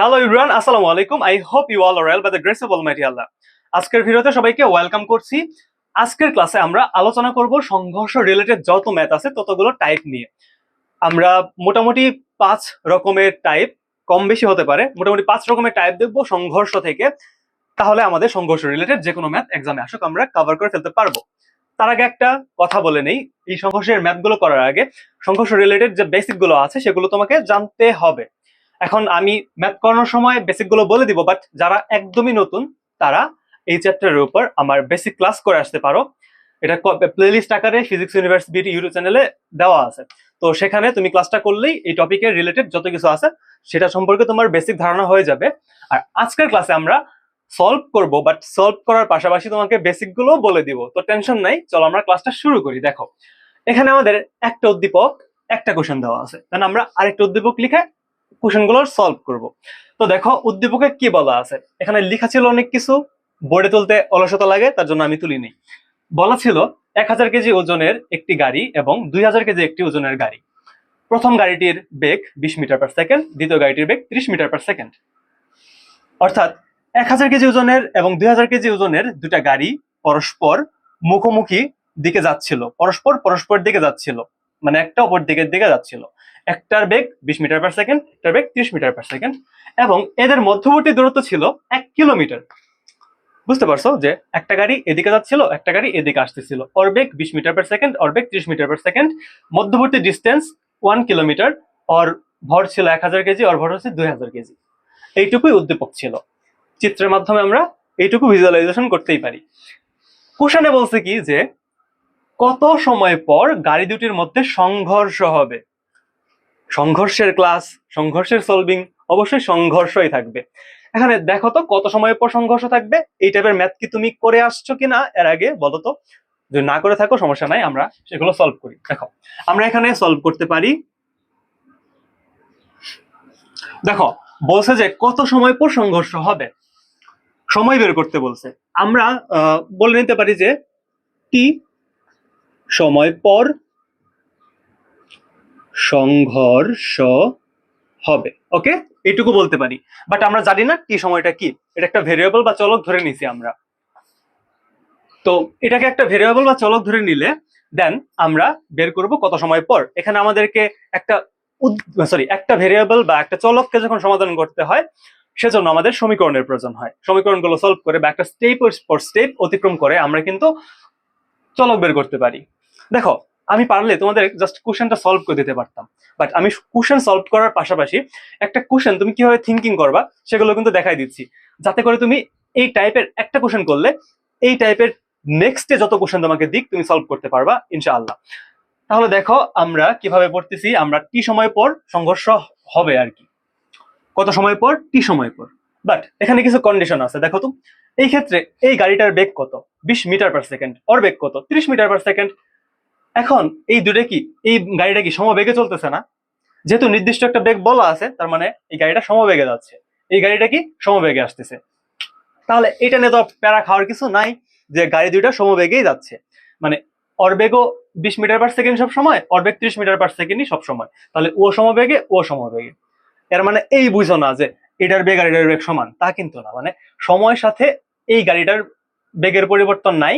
Hello Ibran, আসসালামু আলাইকুম। I hope you all are well by the grace of almighty আল্লাহ। আজকের ভিডিওতে সবাইকে ওয়েলকাম করছি। আজকের ক্লাসে আমরা আলোচনা করব সংঘর্ষ রিলেটেড যত ম্যাথ আছে ততগুলো টাইপ নিয়ে। আমরা মোটামুটি 5 রকমের টাইপ, কম বেশি হতে পারে, মোটামুটি 5 রকমের টাইপ দেখবো সংঘর্ষ থেকে। তাহলে আমাদের সংঘর্ষ রিলেটেড যে কোনো ম্যাথ এক্সামে আসুক আমরা কভার করে ফেলতে পারবো। তার আগে একটা কথা বলে নেই, এই সংঘর্ষের ম্যাথগুলো করার আগে সংঘর্ষ রিলেটেড যে বেসিক গুলো আছে সেগুলো তোমাকে জানতে হবে। এখন আমি ম্যাথ করানোর সময় বেসিক গুলো বলে দিব, বাট যারা একদমই নতুন তারা এই চ্যাপ্টারের উপর আমার বেসিক ক্লাস করে আসতে পারো। এটা প্লেলিস্ট আকারে ফিজিক্স ইউনিভার্স বিটি ইউটিউব চ্যানেলে দেওয়া আছে। তো সেখানে তুমি ক্লাসটা করলেই এই টপিকের রিলেটেড যত কিছু আছে সেটা সম্পর্কে তোমার বেসিক ধারণা হয়ে যাবে। আর আজকের ক্লাসে আমরা সলভ করব, বাট সলভ করার পাশাপাশি তোমাকে বেসিক গুলো বলে দিব। তো টেনশন নাই, চলো আমরা ক্লাসটা শুরু করি। দেখো, এখানে আমাদের একটা উদ্দীপক, একটা কোশ্চেন দেওয়া আছে, তাহলে আমরা আরেকটা উদ্দীপক লিখে কোশ্চেন গুলো সলভ করব। তো দেখো উদ্দীপকে কি বলা আছে, এখানে লেখা ছিল অনেক কিছু, বোর্ডে তুলতে অলসতা লাগে, তার জন্য আমি তুলিনি। বলা ছিল 1000 কেজি ওজনের একটি গাড়ি এবং 2000 কেজি একটি ওজনের গাড়ি। প্রথম গাড়িটির বেগ 20 মিটার পার সেকেন্ড, দ্বিতীয় গাড়িটির বেগ 30 মিটার পার সেকেন্ড। অর্থাৎ 1000 কেজি ওজনের এবং 2000 কেজি ওজনের দুটা গাড়ি পরস্পর মুখোমুখি দিকে যাচ্ছিল, পরস্পর দিকে যাচ্ছিল, মানে একটা অপর দিকে যাচ্ছিল। একটার বেগ 20 মিটার পার সেকেন্ড, একটার বেগ 30 মিটার পার সেকেন্ড, এবং এদের মধ্যবর্তী দূরত্ব ছিল 1 কিলোমিটার। বুঝতে পারছো যে একটা গাড়ি এদিকে যাচ্ছিল, একটা গাড়ি এদিকে আসতেছিল, ওর বেগ 20 মিটার পার সেকেন্ড, ওর বেগ 30 মিটার পার সেকেন্ড, মধ্যবর্তী ডিস্টেন্স 1 কিলোমিটার, ওর ভর ছিল 1000 কেজি, ওর ভর হচ্ছে 2000 কেজি। এইটুকুই উদ্দীপক ছিল। চিত্রের মাধ্যমে আমরা এইটুকু ভিজুয়ালাইজেশন করতেই পারি। কোশ্চেনে বলছে কি যে কত সময় পর গাড়ি দুটির মধ্যে সংঘর্ষ হবে। সংঘর্ষের ক্লাস, সংঘর্ষের সলভিং, অবশ্যই সংঘর্ষই থাকবে। এখানে দেখো তো কত সময় পর সংঘর্ষ থাকবে। এই টাইপের ম্যাথ কি তুমি করে আসছো কিনা এর আগে বলো তো। যদি না করে থাকো সমস্যা নাই, আমরা সেগুলো সলভ করি। দেখো আমরা এখানে সলভ করতে পারি। দেখো বলছে যে কত সময় পর সংঘর্ষ হবে, সময় বের করতে বলছে। আমরা বলে নিতে পারি যে টি সময় পর সংঘর্ষ হবে। ওকে, এইটুকু বলতে পারি, বাট আমরা জানি না টি সময়টা কি। এটা একটা ভেরিয়েবল বা চলক ধরে নিছি আমরা। তো এটাকে একটা ভেরিয়েবল বা চলক ধরে নিলে দেন আমরা বের করব কত সময় পর। এখানে আমাদেরকে একটা ভেরিয়েবল বা একটা চলককে যখন সমাধান করতে হয় সেজন্য আমাদের সমীকরণের প্রয়োজন হয়। সমীকরণগুলো সলভ করে বা একটা স্টেপ পর স্টেপ অতিক্রম করে আমরা কিন্তু চলক বের করতে পারি। দেখো আমি পারলে তোমাদের জাস্ট কোশ্চেনটা সলভ করে দিতে পারতাম, বাট আমি কোশ্চেন সলভ করার পাশাপাশি একটা কোশ্চেন তুমি কিভাবে থিঙ্কিং করবা সেগুলো কিন্তু দেখাই দিচ্ছি, যাতে করে তুমি এই টাইপের একটা কোশ্চেন করলে এই টাইপের নেক্সটে যত কোশ্চেন তোমাকে দিক তুমি সলভ করতে পারবা ইনশাআল্লাহ। তাহলে দেখো আমরা কিভাবে পড়তেছি। আমরা টি সময় পর সংঘর্ষ হবে আর কি, কত সময় পর, টি সময় পর। বাট এখানে কিছু কন্ডিশন আছে। দেখো তো এই ক্ষেত্রে এই গাড়িটার বেগ কত, 20 মিটার পার সেকেন্ড, ওর বেগ কত, 30 মিটার পার সেকেন্ড। এখন এই দুটো কি, এই গাড়িটা কি সমবেগে চলতেছে না? যেহেতু নির্দিষ্ট একটা বেগ বলা আছে, তার মানে এই গাড়িটা সমবেগে যাচ্ছে, এই গাড়িটা কি সমবেগে আসতেছে। তাহলে এটা নিয়ে তো প্যারা খাওয়ার কিছু নাই, যে গাড়ি দুইটা সমবেগেই যাচ্ছে, মানে ওর বেগও 20 মিটার পার সেকেন্ড সব সময়, ওর বেগ 30 মিটার পার সেকেন্ডই সব সময়। তাহলে ও সমবেগে ও সমবেগে। এর মানে এই বুঝো না যে এটার বেগ আর এটার বেগ সমান, তা কিন্তু না। মানে সময়ের সাথে এই গাড়িটার বেগের পরিবর্তন নাই,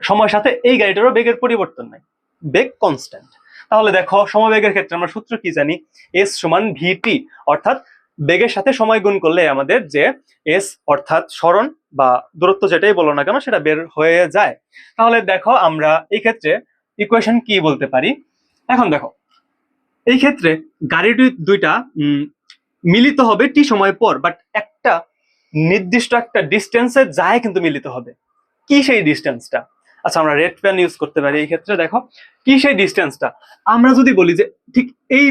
সময়ের সাথে এই গাড়িটারও বেগের পরিবর্তন নাই, বেগ কনস্ট্যান্ট। তাহলে দেখো সমবেগের ক্ষেত্রে আমরা সূত্র কি জানি, এস সমান ভিটি, অর্থাৎ বেগের সাথে সময় গুণ করলে আমাদের যে এস অর্থাৎ সরণ বা দূরত্ব যেটাই বলো না কেন সেটা বের হয়ে যায়। তাহলে দেখো আমরা এই ক্ষেত্রে ইকুয়েশন কি বলতে পারি। এখন দেখো এই ক্ষেত্রে গাড়ি দুইটা মিলিত হবে টি সময় পর, বাট একটা নির্দিষ্ট একটা ডিস্টেন্সে যায় কিন্তু মিলিত হবে। কি সেই ডিস্টেন্সটা? আচ্ছা আমরা রেড পেন ইউজ করতে পারি এই ক্ষেত্রে। দেখো কি সেই ডিস্টেন্সটা, আমরা যদি বলি যে ঠিক এই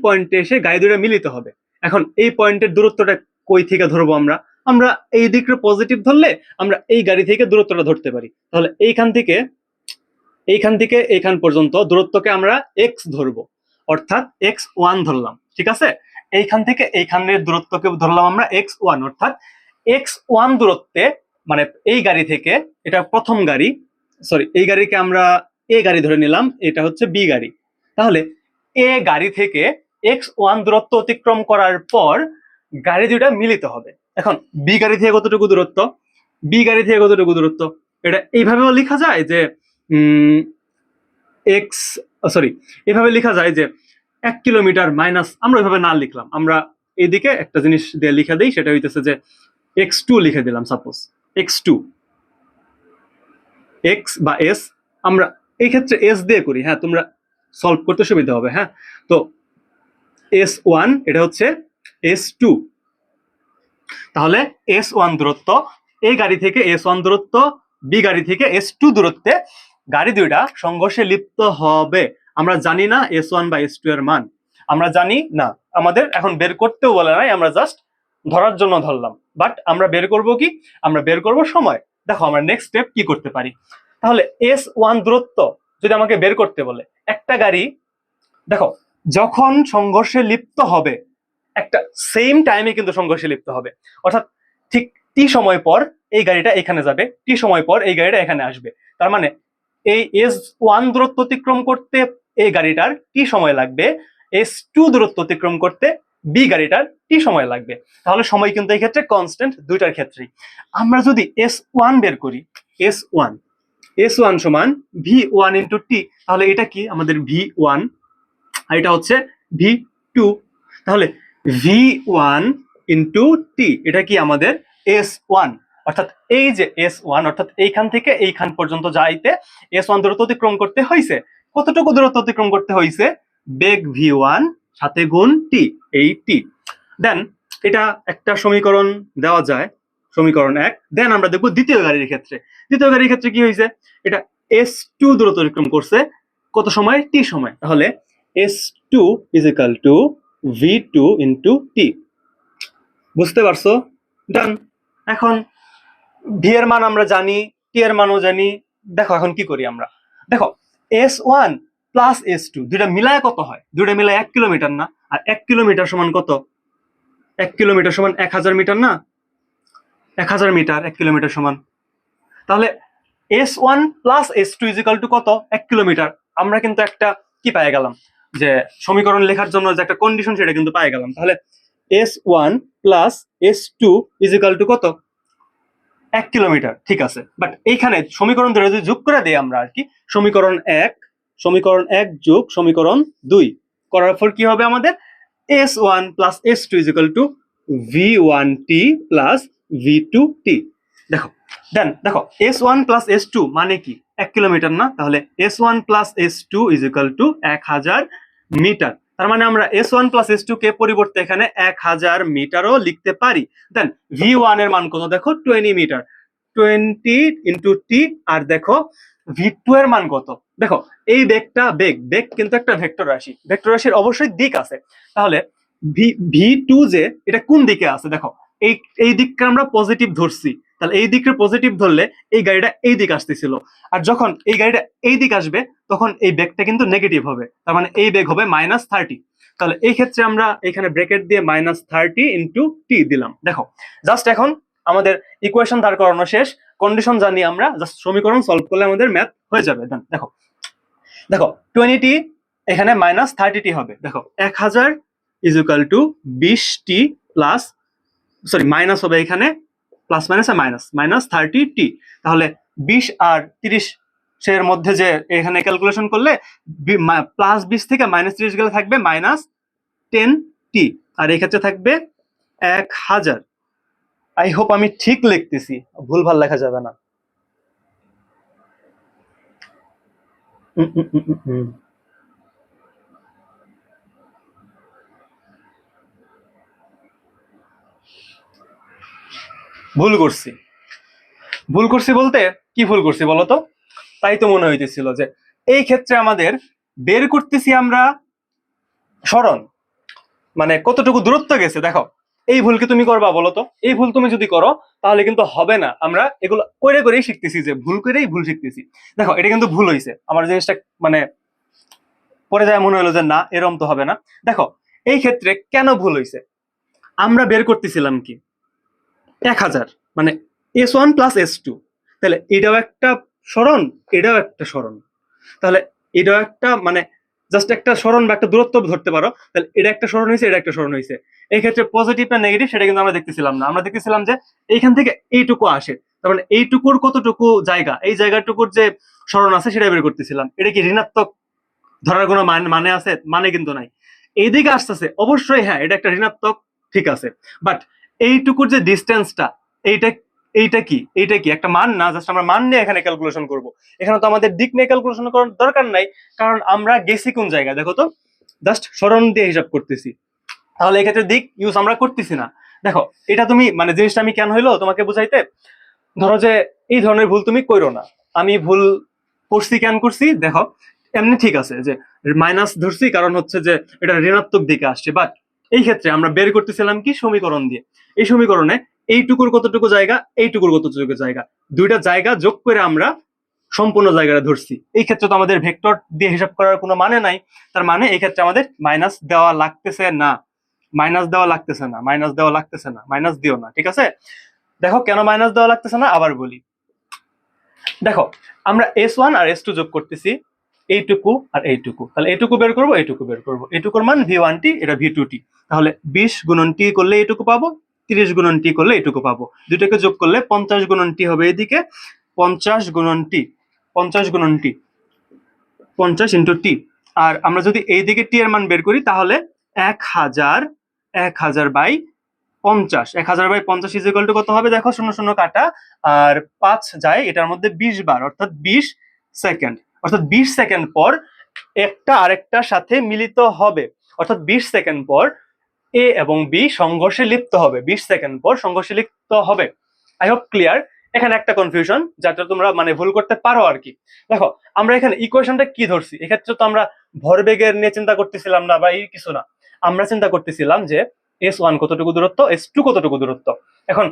পয়েন্টে এসে গাড়ি দুটো মিলিত হবে। এখন এই পয়েন্টের দূরত্বটা কই থেকে ধরবো আমরা? আমরা এই দিকটা পজিটিভ ধরলে আমরা এই গাড়ি থেকে দূরত্বটা ধরতে পারি। তাহলে এইখান থেকে এইখান পর্যন্ত দূরত্বকে আমরা এক্স ধরবো, অর্থাৎ x1 ধরলাম, ঠিক আছে। এইখান থেকে এইখানের দূরত্বকে ধরলাম আমরা x1, অর্থাৎ x1 দূরত্বে, মানে এই গাড়ি থেকে, এটা প্রথম গাড়ি, সরি এই গাড়িকে আমরা এ গাড়ি ধরে নিলাম, এটা হচ্ছে বি গাড়ি। তাহলে এ গাড়ি থেকে x1 দূরত্ব অতিক্রম করার পর গাড়ি দুইটা মিলিত হবে। এখন বি গাড়ি থেকে কতটুকু দূরত্ব, এটা এইভাবেও লেখা যায় যে এক্স, সরি, এভাবে লেখা যায় যে 1 কিলোমিটার মাইনাস, আমরা ওইভাবে না লিখলাম, আমরা এইদিকে একটা জিনিস দিয়ে লিখে দিই, সেটা হইতেছে যে x2 লিখে দিলাম, সাপোজ x2, এক্স বা এস, আমরা এই ক্ষেত্রে এস দিয়ে করি, হ্যাঁ তোমরা সলভ করতে সুবিধা হবে। হ্যাঁ, তো S1 এটা হচ্ছে S2, তাহলে S1 দূরত্ব, এই গাড়ি থেকে S1 দূরত্ব, বি গাড়ি থেকে S2 দূরত্বে গাড়ি দুইটা সংঘর্ষে লিপ্ত হবে। আমরা জানি না S1 বা S2 এর মান, আমরা জানি না, আমাদের এখন বের করতেও বলে নাই, আমরা জাস্ট ধরার জন্য ধরলাম। বাট আমরা বের করব কি, আমরা বের করব সময়। দেখো আমরা নেক্সট স্টেপ কি করতে পারি, তাহলে S1 দূরত্ব যদি আমাকে বের করতে বলে, একটা গাড়ি দেখো যখন সংঘর্ষে লিপ্ত হবে, একটা সেম টাইমে কিন্তু সংঘর্ষে লিপ্ত হবে, অর্থাৎ ঠিক টি সময় পর এই গাড়িটা এখানে যাবে, টি সময় পর এই গাড়িটা এখানে আসবে। তার মানে এই S1 দূরত্ব অতিক্রম করতে এই গাড়িটার টি সময় লাগবে, S2 দূরত্ব অতিক্রম করতে বি গাড়িটার টি সময় লাগবে। তাহলে সময় কিন্তু এই ক্ষেত্রে কনস্ট্যান্ট দুইটার ক্ষেত্রেই। আমরা যদি S1 বের করি, S1 সমান V1 ইন্টু টি, তাহলে এটা কি আমাদের V1 আর এটা হচ্ছে V2, তাহলে V1 ইন্টু টি এটা কি আমাদের S1, অর্থাৎ এই যে S1, অর্থাৎ এইখান থেকে এইখান পর্যন্ত যাইতে S1 দূরত্ব অতিক্রম করতে হয়েছে, কতটুকু দূরত্ব অতিক্রম করতে হয়েছে, বেগ V1 সাথে গুণ টি, এই টি। দেন এটা একটা সমীকরণ দেওয়া যায়, সমীকরণ 1। দেন আমরা দেখবো দ্বিতীয় গাড়ির ক্ষেত্রে, কি হয়েছে, এটা S2 দূরত্ব অতিক্রম করছে কত সময়, টি সময়, তাহলে S2 is equal to V2 into T। বুঝতে পারছো? ডান। এখন ভি এর মান আমরা জানি, টি এর মানও জানি। দেখো এখন কি করি আমরা, দেখো S1 প্লাস S2 দুইটা মিলায় কত হয়, দুইটা মিলায় 1 কিলোমিটার না, আর 1 কিলোমিটার সমান কত, 1 কিলোমিটার সমান 1000 মিটার না, 1000 মিটার 1 কিলোমিটার সমান। তাহলে S1 plus S2 is equal to কত, 1 কিলোমিটার। আমরা কিন্তু একটা কি পেয়ে গেলাম, যে সমীকরণ লেখার জন্য যে একটা কন্ডিশন, সেটা কিন্তু পেয়ে গেলাম। তাহলে S1 plus S2 is equal to কত, 1 কিলোমিটার, ঠিক আছে। বাট এইখানে সমীকরণ ধরে যদি যোগ করে দেই আমরা আর কি, সমীকরণ 1 যোগ সমীকরণ 2 করার পর কি হবে আমাদের, S1 plus S2 is equal to V1T plus V2T। দেখো দেন দেখো S1 প্লাস S2 মানে কি, 1 কিলোমিটার না, তাহলে S1 plus S2 is equal to 1000 metre. তার মানে আমরা S1 প্লাস S2 কে পরিবর্তে এখানে 1000 মিটারও লিখতে পারি। দেন V1 এর মান কত, দেখো 20 মিটার, 20 ইন্টু টি, আর দেখো V2 এর মান কত, দেখো এই বেগটা, বেগ কিন্তু একটা ভেক্টর রাশি, ভেক্টর রাশির অবশ্যই দিক আছে। তাহলে V2 যে এটা কোন দিকে আছে, দেখো এই দিকটা আমরা পজিটিভ ধরছি, তাহলে এই দিকটা পজিটিভ ধরলে এই গাড়িটা এই দিক আসতেছিল, আর যখন এই গাড়িটা এই দিক আসবে তখন এই বেগটা কিন্তু নেগেটিভ হবে, তার মানে এই বেগ হবে -30। তাহলে এই ক্ষেত্রে আমরা এখানে ব্র্যাকেট দিয়ে -30 ইন্টু টি দিলাম। দেখো জাস্ট এখন আমাদের ইকুয়েশন দাঁড় করানো শেষ, কন্ডিশন জানি আমরা, জাস্ট সমীকরণ সলভ করলে আমাদের ম্যাথ হয়ে যাবে। দেখো দেখো 20t এখানে -30t হবে, দেখো 1000 is equal two 20t plus, sorry minus হবে এখানে, প্লাস মাইনাস আর মাইনাস -30t। তাহলে 20 আর 30 এর মধ্যে যে এখানে ক্যালকুলেশন করলে প্লাস 20 থেকে -30 গেলে থাকবে -10t, আর এই ক্ষেত্রে থাকবে 1000। আই হোপ আমি ঠিক লিখতেছি, ভুলভাল লেখা যাবে না। ভুল করছি বলতে কি ভুল করছি বলতো, তাই তো মনে হইতেছিল যে এই ক্ষেত্রে আমাদের বের করতেছি আমরা সরণ, মানে কতটুকু দূরত্ব গেছে। দেখো এই ভুল কি তুমি করবা বলো তো, এই ভুল তুমি যদি করো তাহলে কিন্তু হবে না। আমরা এগুলো করেই শিখতেছি, যে ভুল করেই ভুল শিখতেছি। দেখো এটা কিন্তু ভুল হয়েছে, আমার জিনিসটা মানে পরে যায় মনে হলো যে না এরম তো হবে না। দেখো এই ক্ষেত্রে কেন ভুল হয়েছে, আমরা বের করতেছিলাম কি 1000, মানে S1 প্লাস S2, তাহলে এটাও একটা সরণ, এটাও একটা সরণ, তাহলে এটাও একটা, মানে জাস্ট একটা সরণ বা একটা দূরত্ব ধরতে পারো, তাহলে এটা একটা সরণ হয়েছে, এটা একটা সরণ হয়েছে। এই ক্ষেত্রে পজিটিভ না নেগেটিভ সেটা কিন্তু আমরা দেখতেছিলাম না, আমরা দেখতেছিলাম যে এইখান থেকে এইটুকু আসে, তার মানে এইটুকুর কতটুকু জায়গা, এই জায়গাটুকুর যে সরণ আছে সেটা বের করতেছিলাম। এটা কি ঋণাত্মক ধরার কোনো মানে আছে? মানে কিন্তু নাই। এইদিকে আসতেছে অবশ্যই, হ্যাঁ এটা একটা ঋণাত্মক, ঠিক আছে, বাট এইটুকুর যে ডিস্টেন্সটা, এইটা এইটা কি, এইটা কি একটা মান না? জাস্ট আমরা মান নিয়ে এখানে ক্যালকুলেশন করব। এখানে তো আমাদের দিক নিয়ে ক্যালকুলেশন করার দরকার নাই, কারণ আমরা গেছি কোন জায়গায়, দেখো তো, জাস্ট সরণ দিয়ে হিসাব করতেছি। তাহলে এক্ষেত্রে দিক ইউজ আমরা করতেছি না। দেখো এটা তুমি মানে জিনিসটা আমি কেন হইলো তোমাকে বুঝাইতে, ধরো যে এই ধরনের ভুল তুমি কইরো না। আমি ভুল করছি কেন করছি দেখো, এমনি ঠিক আছে যে মাইনাস ধরছি কারণ হচ্ছে যে এটা ঋণাত্মক দিকে আসছে, বাট এই ক্ষেত্রে আমরা বের করতেছিলাম কি সমীকরণ দিয়ে। এই সমীকরণে এইটুকুর কতটুকু জায়গা, এইটুকুর কতটুকু জায়গা, দুইটা জায়গা যোগ করে আমরা সম্পূর্ণ জায়গাটা ধরছি। এই ক্ষেত্রে তো আমাদের ভেক্টর দিয়ে হিসাব করার কোনো মানে নাই, তার মানে এই ক্ষেত্রে আমাদের মাইনাস দেওয়া লাগতেছে না, মাইনাস দেওয়া লাগতেছে না, মাইনাস দেওয়া লাগতেছে না, মাইনাস দিও না, ঠিক আছে। দেখো কেন মাইনাস দেওয়া লাগতেছে না আবার বলি। দেখো আমরা S1 আর S2 যোগ করতেছি, এইটুকু আর এইটুকু, তাহলে এইটুকু বের করবো, এইটুকু বের করবো, এইটুকুর মান V1t, এটা V2t, তাহলে 20 গুণন t করলে এইটুকু পাবো, 30 গুণন t করলে এইটুকু পাবো, দুইটাকে যোগ করলে 50 গুণন t হবে এইদিকে, 50 গুণন t, 50 গুণন t, 50 ইন্টু t। আর আমরা যদি এইদিকে t এর মান বের করি তাহলে 1000, 1000 by 50, 1000 by 50 is equal to কত হবে দেখো, শূন্য শূন্য কাটা, আর 5 যায় এটার মধ্যে 20 বার, অর্থাৎ 20 সেকেন্ড, অর্থাৎ 20 সেকেন্ড পর একটা আরেকটার সাথে মিলিত হবে, অর্থাৎ 20 সেকেন্ড পর এ এবং বি সংঘর্ষে লিপ্ত হবে, 20 সেকেন্ড পর সংঘর্ষে লিপ্ত হবে। I hope clear. এখানে একটা কনফিউশন যাতে তোমরা মানে ভুল করতে পারো আর কি। দেখো আমরা এখানে ইকুয়েশনটা কি ধরছি, এক্ষেত্রে তো আমরা ভরবেগের নিয়ে চিন্তা করতেছিলাম না বা এই কিছু না, আমরা চিন্তা করতেছিলাম যে S1 কতটুকু দূরত্ব, S2 কতটুকু দূরত্ব। এখন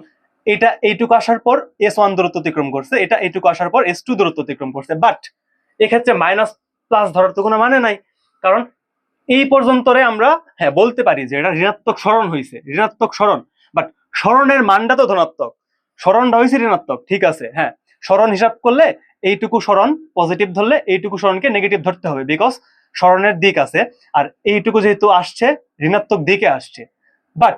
এটা এইটুকু আসার পর S1 দূরত্ব অতিক্রম করছে, এটা এইটুকু আসার পর S2 দূরত্ব অতিক্রম করছে, বাট এক্ষেত্রে মাইনাস প্লাস ধরার তো কোনো মানে নাই, কারণ এই পর্যন্তরে আমরা হ্যাঁ বলতে পারি যে এটা ঋণাত্মক সরণ হয়েছে, ঋণাত্মক সরণ, বাট সরণের মানটা তো ধনাত্মক, সরণটা হয়েছে ঋণাত্মক, ঠিক আছে, হ্যাঁ সরণ হিসাব করলে এইটুকু সরণ পজিটিভ ধরলে এইটুকু সরণকে নেগেটিভ ধরতে হবে, বিকজ সরণের দিক আছে, আর এইটুকু যেহেতু আসছে ঋণাত্মক দিকে আসছে, বাট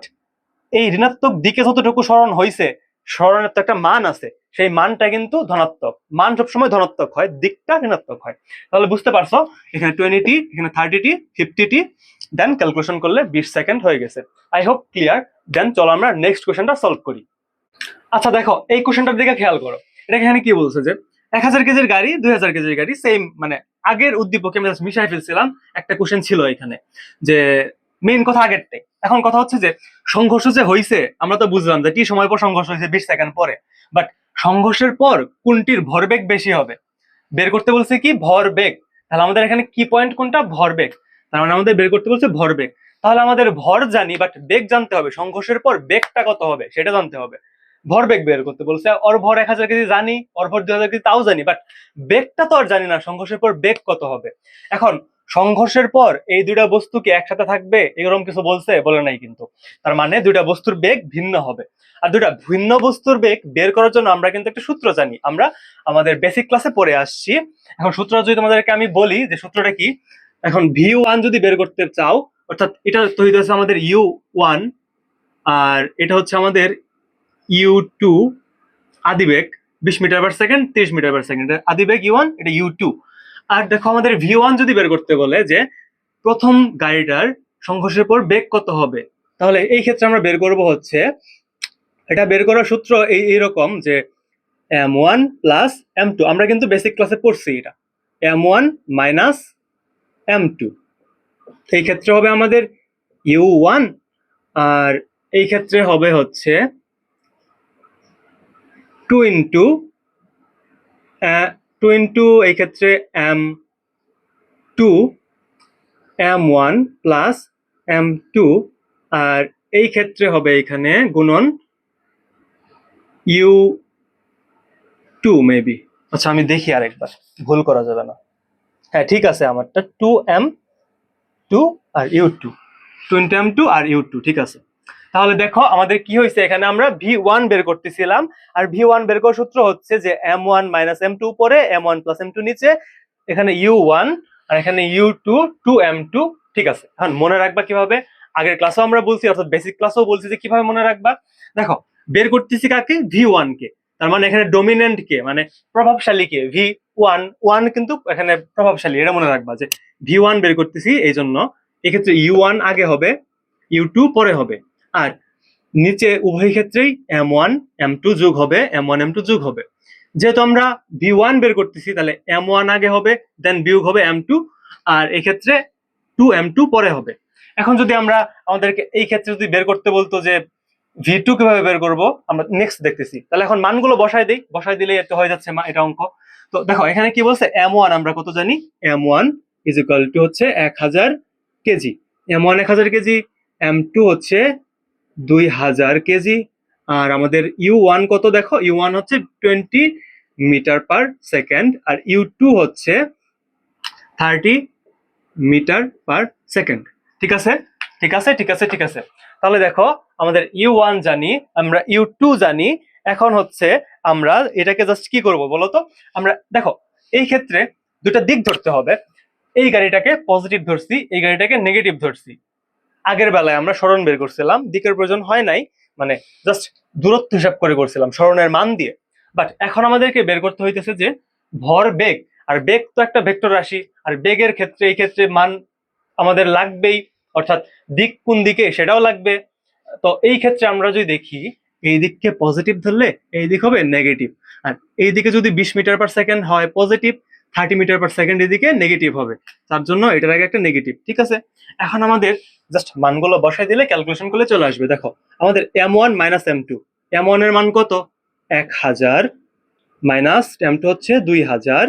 এই ঋণাত্মক দিকে যতটুকু সরণ হয়েছে সরণের তো একটা মান আছে, সেই মানটা কিন্তু ধনাত্মক, মান সবসময় ধনাত্মক হয়, দিকটা ঋণাত্মক হয়। তাহলে বুঝতে পারছো এখানে 20t, এখানে 30t, 50t, দেন ক্যালকুলেশন করলে 20 সেকেন্ড হয়ে গেছে। I hope clear. দেন চলো আমরা নেক্সট কোশ্চেনটা সলভ করি। আচ্ছা দেখো এই কোশ্চেনটার দিকে খেয়াল করো, এটা এখানে কি বলছে যে 1000 কেজির গাড়ি 2000 কেজির গাড়ি, সেম মানে আগের উদ্দীপকে আমি জাস্ট মিশাই ফেলছিলাম, একটা কোশ্চেন ছিল এখানে যে মেইন কথা আগেরটাই। এখন কথা হচ্ছে যে সংঘর্ষ যে হয়েছে আমরা তো বুঝলাম যে টি সময় পর সংঘর্ষ হয়েছে 20 সেকেন্ড পরে, বাট সংঘর্ষের পর কোনটির ভরবেগ বেশি হবে বের করতে বলছে কি ভরবেগ, তাহলে আমাদের এখানে কি পয়েন্ট কোনটা, ভরবেগ, তার মানে আমাদের বের করতে বলছে ভরবেগ। তাহলে আমাদের ভর জানি বাট বেগ জানতে হবে, সংঘর্ষের পর বেগটা কত হবে সেটা জানতে হবে। ভরবেগ বের করতে বলছে, ওর ভর 1000 কেজি জানি, ওর ভর 2000 কেজি তাও জানি, বাট বেগটা তো আর জানি না, সংঘর্ষের পর বেগ কত হবে। এখন সংঘর্ষের পর এই দুইটা বস্তু কি একসাথে থাকবে এরকম কিছু বলছে, বলে নাই কিন্তু, তার মানে দুইটা বস্তুর বেগ ভিন্ন হবে। আর দুইটা ভিন্ন বস্তুর বেগ বের করার জন্য আমরা কিন্তু একটা সূত্র জানি, আমরা আমাদের বেসিক ক্লাসে পড়ে আসছি। এখন সূত্র যদি তোমাদেরকে আমি বলি যে সূত্রটা কি, এখন V1 যদি বের করতে চাও, অর্থাৎ এটা তো হইতেছে আমাদের U1, আর এটা হচ্ছে আমাদের U2 আদিবেগ, 20 metre per second, 30 metre per second, আদিবেগ U1, এটা U2। আর দেখো আমাদের V1 যদি বের করতে বলে যে প্রথম গাড়িটার সংঘর্ষের পর বেগ কত হবে, তাহলে এই ক্ষেত্রে আমরা বের করব হচ্ছে, এটা বের করার সূত্র এইরকম যে M1 প্লাস M2, আমরা কিন্তু বেসিক ক্লাসে পড়ছি এটা, M1 মাইনাস M2, এই ক্ষেত্রে হবে আমাদের U1, আর এই ক্ষেত্রে হবে হচ্ছে 2 ইন্টু এই ক্ষেত্রে M2, M1 প্লাস M2, আর এই ক্ষেত্রে হবে এখানে গুণন U2 মেবি, আচ্ছা আমি দেখি আরেকবার, ভুল করা যাবে না, হ্যাঁ ঠিক আছে আমারটা 2M2 আর U2, 2 M2 আর U2, ঠিক আছে। তাহলে দেখো আমাদের কি হয়েছে, এখানে আমরা V1 বের করতেছিলাম, আর V1 বের করার সূত্র হচ্ছে যে M1 মাইনাস M2 উপরে, M1 প্লাস M2 নিচে, এখানে U1 আর এখানে U2 2m2। ঠিক আছে, এখন মনে রাখবা কিভাবে, আগের ক্লাসেও আমরা বলছি, অর্থাৎ বেসিক ক্লাসেও বলছি যে কিভাবে মনে রাখবা। দেখো, বের করতেছি কাকে, V1 কে, তার মানে এখানে ডমিনেন্ট কে, মানে প্রভাবশালী কে, V1, 1 কিন্তু এখানে প্রভাবশালী, এটা মনে রাখবা যে V1 বের করতেছি, এই জন্য এক্ষেত্রে U1 আগে হবে, U2 পরে হবে। আর নিচে উভয় ক্ষেত্রেই M1 M2 যোগ হবে, M1 M2 যোগ হবে। যেহেতু আমরা V1 বের করতেছি, তাহলে M1 আগে হবে, দেন বিয়োগ হবে M2, আর এক্ষেত্রে 2m2 পরে হবে। এখন যদি আমরা আমাদেরকে এই ক্ষেত্রে যদি বের করতে বলতো যে V2 কিভাবে বের করব, আমরা নেক্সট দেখতেছি। তাহলে এখন মানগুলো বসায় দেই, বসায় দিলেই এটা হয়ে যাচ্ছে এটা অঙ্ক। তো দেখো এখানে কি বলছে, M1 আমরা কত জানি, M1 ইজ ইকুয়াল টু হচ্ছে 1000 কেজি, M1 1000 কেজি, M2 হচ্ছে 2000 কেজি, আর আমাদের U1 কত দেখো, U1 হচ্ছে 20 মিটার পার সেকেন্ড, আর U2 হচ্ছে 30 মিটার পার সেকেন্ড। ঠিক আছে, ঠিক আছে, ঠিক আছে, ঠিক আছে। তাহলে দেখো আমাদের U1 জানি, আমরা U2 জানি। এখন হচ্ছে আমরা এটাকে জাস্ট কি করব বলো তো, আমরা দেখো এই ক্ষেত্রে দুটা দিক ধরতে হবে। এই গাড়িটাকে পজিটিভ ধরছি, এই গাড়িটাকে নেগেটিভ ধরছি। আগের বেলায় আমরা সরণ বের করছিলাম, দিকের প্রয়োজন হয় নাই, মানে জাস্ট দূরত্ব হিসাব করে করছিলাম সরণের মান দিয়ে। বাট এখন আমাদেরকে বের করতে হইতেছে যে ভর বেগ, আর বেগ তো একটা ভেক্টর রাশি, আর বেগের ক্ষেত্রে এই ক্ষেত্রে মান আমাদের লাগবেই, অর্থাৎ দিক কোন দিকে সেটাও লাগবে। তো এই ক্ষেত্রে আমরা যদি দেখি, এই দিককে পজিটিভ ধরলে এই দিক হবে নেগেটিভ, আর এই দিকে যদি 20 মিটার পার সেকেন্ড হয় পজিটিভ, 30 মিটার পার সেকেন্ড এদিকে নেগেটিভ হবে, তার জন্য এটার আগে একটা নেগেটিভ। ঠিক আছে, এখন আমাদের জাস্ট মানগুলো বসাই দিলে ক্যালকুলেশন করলে চলে আসবে। দেখো আমাদের M1 মাইনাস M2, M1 এর মান কত, 1000, মাইনাস M2 হচ্ছে 2000,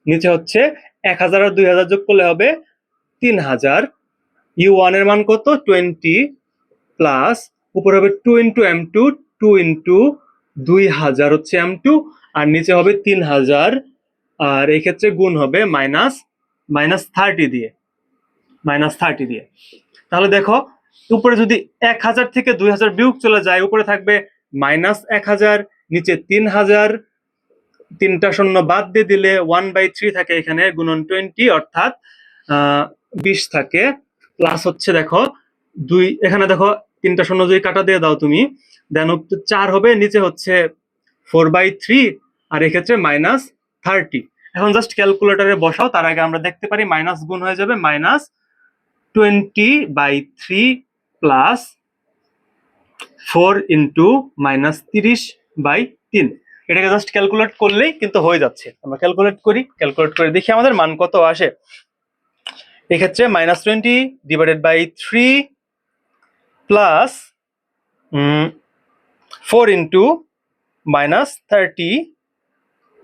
নিচে হচ্ছে 1000 আর 2000 যোগ করলে হবে 3000, U1 এর মান কত 20, প্লাস উপরে হবে 2 ইন্টু M2, 2 ইন্টু 2000 হচ্ছে M2, আর নিচে হবে 3000, আর এই ক্ষেত্রে গুণ হবে -30 দিয়ে, -30 দিয়ে। তাহলে দেখো উপরে যদি 1000 থেকে 2000 বিয়োগ চলে যায়, উপরে থাকবে -1000, নিচে 3000, তিনটা শূন্য বাদ দিয়ে দিলে 1/3 থাকে এখানে, গুণন 20 অর্থাৎ 20 থাকে, প্লাস হচ্ছে দেখো 2, এখানে দেখো তিনটা শূন্য যদি কাটা দিয়ে দাও তুমি, দেন 4 হবে, নিচে হচ্ছে 4/3, আর এক্ষেত্রে -30। এখন জাস্ট ক্যালকুলেটরে বসাও, তার আগে আমরা দেখতে পারি মাইনাস গুণ হয়ে যাবে, -20/3 প্লাস 4 ইন্টু -30/3। এটাকে জাস্ট ক্যালকুলেট করলেই কিন্তু হয়ে যাচ্ছে। আমরা ক্যালকুলেট করি, ক্যালকুলেট করে দেখি আমাদের মান কত আসে। এক্ষেত্রে -20/3 plus 4 into -30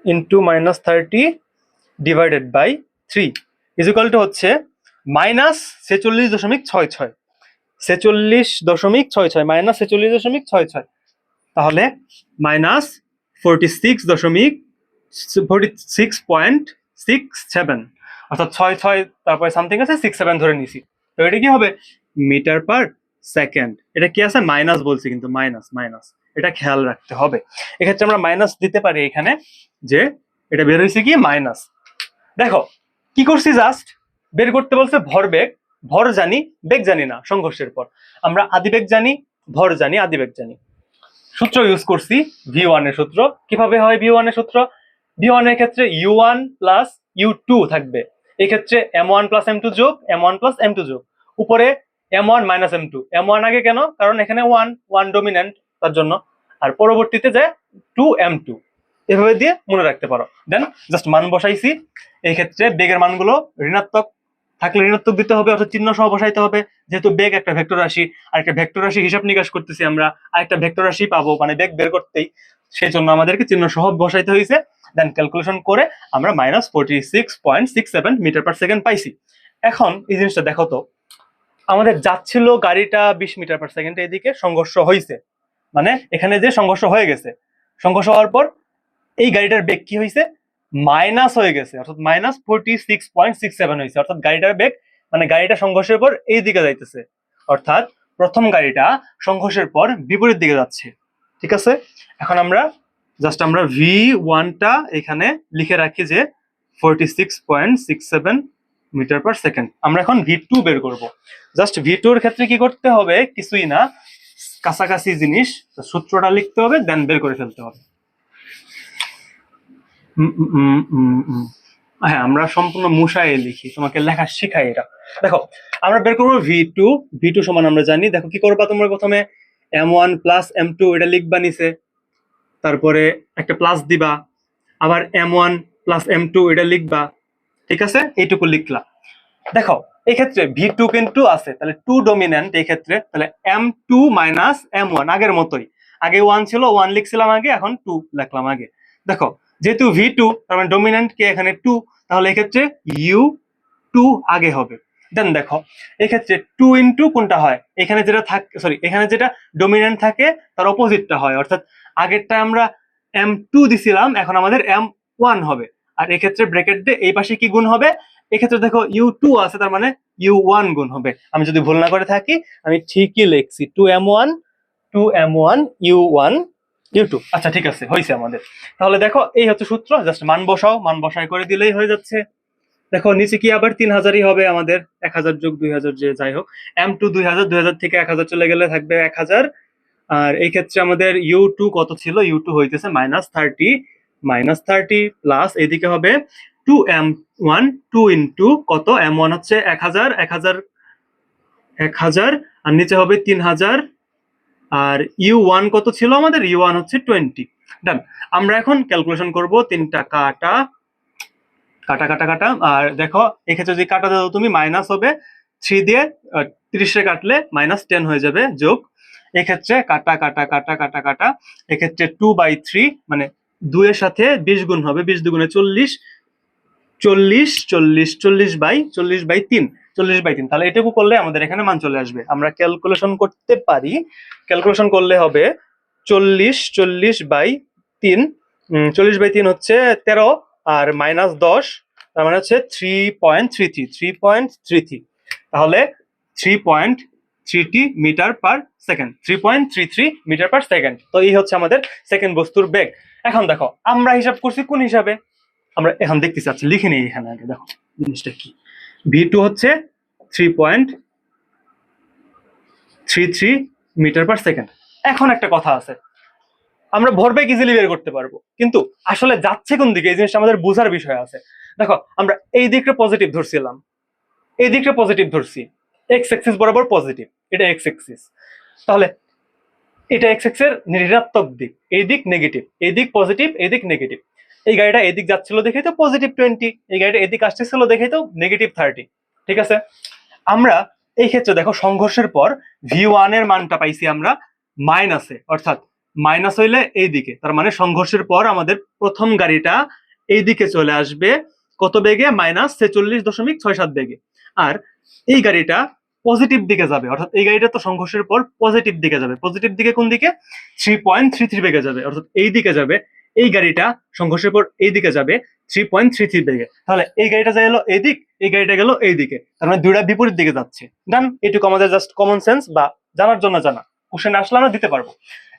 into -30 divided by 3 is equal to হচ্ছে -46.66, 46.66, -46.66। তাহলে -46.67, অর্থাৎ 6 তারপরে সামথিং আছে 67 ধরে নিছি। তো এটা কি হবে, মিটার পার সেকেন্ড। এটা কি আছে, মাইনাস বলছি কিন্তু, মাইনাস, এটা খেয়াল রাখতে হবে। এক্ষেত্রে আমরা মাইনাস দিতে পারি এখানে, যে এটা বের হয়েছে কি মাইনাস। দেখো কি করছি, জাস্ট বের করতে বলছে ভরবেগ, ভর জানি বেগ জানি না, সংঘর্ষের পর আমরা আদিবেগ জানি, ভর জানি, আদিবেগ জানি। সূত্র ইউজ করছি V1 এর সূত্র। কিভাবে হয় V1 এর সূত্র, V1 এর ক্ষেত্রে U1 প্লাস U2 থাকবে, এই ক্ষেত্রে M1 প্লাস M2 যোগ M1 প্লাস M2 যোগ, উপরে M1 মাইনাস M2, M1 আগে কেন, কারণ এখানে 1 ডমিনেন্ট তার জন্য, আর পরবর্তীতে যায় 2M2। এভাবে দিয়ে মনে রাখতে পারো। দেন জাস্ট মান বসাইছি। এই ক্ষেত্রে বেগের মানগুলো ঋণাত্মক থাকলে ঋণাত্মক দিতে হবে, অর্থাৎ চিহ্ন সহ বসাইতে হবে, যেহেতু বেগ একটা ভেক্টর রাশি, আর একটা ভেক্টর রাশি হিসাব নিকাশ করতেছি আমরা, আর একটা ভেক্টর রাশি পাবো মানে বেগ বের করতেই, সেই জন্য আমাদেরকে চিহ্ন সহ বসাইতে হয়েছে। দেন ক্যালকুলেশন করে আমরা -46.67 মিটার পার সেকেন্ড পাইছি। এখন এই জিনিসটা দেখো তো, আমাদের যাচ্ছিল গাড়িটা 20 মিটার পার সেকেন্ডে, এদিকে সংঘর্ষ হয়েছে, মানে এখানে যে সংঘর্ষ হয়ে গেছে, সংঘর্ষ হওয়ার পর এই গাড়িটার বেগ কি হয়েছে, মাইনাস হয়ে গেছে, অর্থাৎ -46.67 হয়েছে, অর্থাৎ গাড়িটার বেগ, মানে গাড়িটা সংঘর্ষের পর এই দিকে যাইতেছে, অর্থাৎ প্রথম গাড়িটা সংঘর্ষের পর বিপরীত দিকে যাচ্ছে। ঠিক আছে, এখন আমরা জাস্ট আমরা V1টা এখানে লিখে রাখি যে 46.67 মিটার পার সেকেন্ড। আমরা এখন V2 বের করব। জাস্ট V2 এর ক্ষেত্রে কি করতে হবে, কিছুই না, কাছাকাছি জিনিস, সূত্রটা লিখতে হবে, দেন বের করে ফেলতে হবে। হ্যাঁ, আমরা সম্পূর্ণ মুশায়ে লিখি, তোমাকে লেখা শেখাই এটা। দেখো, আমরা বের করবো V2 সমান আমরা জানি। দেখো কি করবা, তোমরা প্রথমে M1 প্লাস M2 এটা লিখবা নিচে, তারপরে একটা প্লাস দিবা, আবার M1 প্লাস M2 এটা লিখবা, ঠিক আছে, এইটুকু লিখলা। দেখো এই ক্ষেত্রে V2 কিন্তু আছে, তাহলে 2 ডমিন্যান্ট এই ক্ষেত্রে, তাহলে M2 মাইনাস M1 আগের মতোই, আগে 1 ছিল, 1 লিখছিলাম আগে, এখন 2 লিখলাম আগে। দেখো যেহেতু V2 তার মানে ডমিন্যান্ট কে এখানে 2, তাহলে এই ক্ষেত্রে U2 আগে হবে। দেন দেখো এই ক্ষেত্রে 2 ইনটু কোনটা হয়, এখানে যেটা থাকে, সরি, এখানে যেটা ডমিন্যান্ট থাকে তার অপোজিটটা হয়, অর্থাৎ আগেরটা আমরা M2 দিছিলাম, এখন আমাদের M1 হবে। আর এক্ষেত্রে ব্র্যাকেট দিয়ে এই পাশে কি গুণ হবে, এক্ষেত্রে দেখো U2 আছে, তার মানে U1 গুণ হবে। আমি যদি ভুল না করে থাকি, আমি ঠিকই লিখছি, 2M1 U1 U2। আচ্ছা ঠিক আছে, হয়েছে আমাদের। তাহলে দেখো এই হচ্ছে সূত্র, জাস্ট মান বসাও, মান বসাই করে দিলেই হয়ে যাচ্ছে। দেখো নিচে কি আবার 3000ই হবে আমাদের, 1000 যোগ 2000 যে যাই হোক, M2 2000 থেকে 1000 চলে গেলে থাকবে 1000। আর এই ক্ষেত্রে আমাদের U2 কত ছিল, U2 হইতেছে -30 প্লাস এদিকে হবে 2M1, 2 ইন্টু কত, M1 হচ্ছে 1000, 1000 আর নিচে হবে 3000। আর U1 কত ছিল আমাদের, U1 হচ্ছে 20। ডান। আমরা এখন ক্যালকুলেশন করব, তিনটা কাটা কাটা কাটা কাটা, আর দেখো এক্ষেত্রে যদি কাটা দাও তুমি, মাইনাস হবে 3 দিয়ে, 30 কাটলে -10 হয়ে যাবে, যোগ এক্ষেত্রে কাটা কাটা কাটা কাটা কাটা, এক্ষেত্রে 2/3 মানে 2 এর সাথে 20 গুণ হবে, 20 দুগুণে 40, 40 তাহলে এটুকু করলে আমাদের এখানে মান চলে আসবে। আমরা ক্যালকুলেশন করতে পারি, ক্যালকুলেশন করলে হবে 40/3, 40/3 হচ্ছে 13, আর -10, তার মানে হচ্ছে 3.33, তাহলে 3.33 metre per second, 3.33 metre per second. তো এই হচ্ছে আমাদের সেকেন্ড বস্তুর বেগ। এখন দেখো আমরা হিসাব করছি কোন হিসাবে, আমরা এখন দেখতে চাচ্ছি, লিখে নিই এখানে আগে। দেখো জিনিসটা কি, V2 হচ্ছে 3.33 মিটার পার সেকেন্ড। এখন একটা কথা আছে, আমরা ভরবেগ ইজিলি বের করতে পারবো, কিন্তু আসলে যাচ্ছে কোন দিকে এই জিনিসটা আমাদের বোঝার বিষয় আছে। দেখো আমরা এই দিকটা পজিটিভ ধরছিলাম, এই দিকটা পজিটিভ ধরছি, এক্স এক্সিস বরাবর পজিটিভ, এটা এক্স এক্সিস, তাহলে এটা এক্স এক্স এর ঋণাত্মক দিক, এই দিক নেগেটিভ, এই দিক পজিটিভ, এই দিক নেগেটিভ। এই গাড়িটা এদিক যাচ্ছিল দেখেই তো +20, এই গাড়িটা এদিক আসতেছিল দেখেই তো -30, ঠিক আছে। আমরা এই ক্ষেত্রে দেখো সংঘর্ষের পর V1 এর মানটা পাইছি আমরা মাইনাসে, অর্থাৎ মাইনাস হইলে এই দিকে, তার মানে সংঘর্ষের পর আমাদের প্রথম গাড়িটা এই দিকে চলে আসবে কত বেগে, -46.67 বেগে। আর এই গাড়িটা পজিটিভ দিকে যাবে, অর্থাৎ এই গাড়িটা তো সংঘর্ষের পর পজিটিভ দিকে যাবে, পজিটিভ দিকে কোন দিকে, 3.33 বেগে যাবে, অর্থাৎ এই দিকে যাবে। এই গাড়িটা সংঘর্ষের পর এই দিকে যাবে 3.33 বেগে, তাহলে এই গাড়িটা যা এলো এই দিক, এই গাড়িটা গেল এই দিকে, তার মানে দুইটা বিপরীত দিকে যাচ্ছে। ডান, এটুকু আমাদের জাস্ট কমন সেন্স বা জানার জন্য জানা, কোশ্চেন আসলে আমরা দিতে পারবো।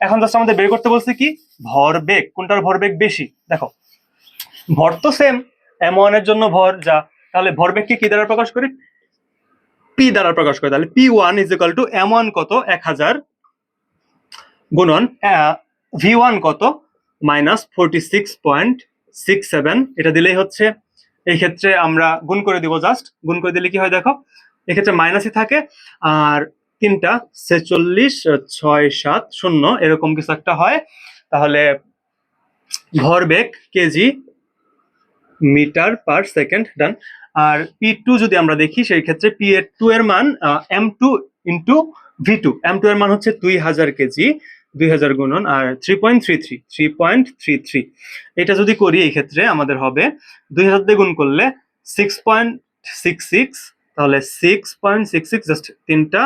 এখন জাস্ট আমাদের বের করতে বলছে কি, ভরবেগ, কোনটার ভরবেগ বেশি। দেখো ভর তো সেম, M1 এর জন্য ভর যা, তাহলে ভরবেগকে কি দ্বারা প্রকাশ করি, P দ্বারা প্রকাশ করে, তাহলে P1 = M1 কত 1000 গুণন V1 কত -46.67, এটা দিলেই হচ্ছে। এই ক্ষেত্রে আমরা গুণ করে দিব, জাস্ট গুণ করে দিলে কি হয় দেখো, এক্ষেত্রে মাইনাসই থাকে, আর 3টা 46, 6, 7, 0 এরকম কিছু একটা হয়। তাহলে ভরবেগ কেজি মিটার পার সেকেন্ড। ডান। আর P2 যদি আমরা দেখি, সেই ক্ষেত্রে P2 এর মান M2 ইন্টু V2, M2 এর মান হচ্ছে 2000 কেজি, 2000 গুণন আর 3.33, এটা যদি করি এই ক্ষেত্রে আমাদের হবে 2000 দিয়ে গুণ করলে 6.66, তাহলে 6.66 জাস্ট 3টা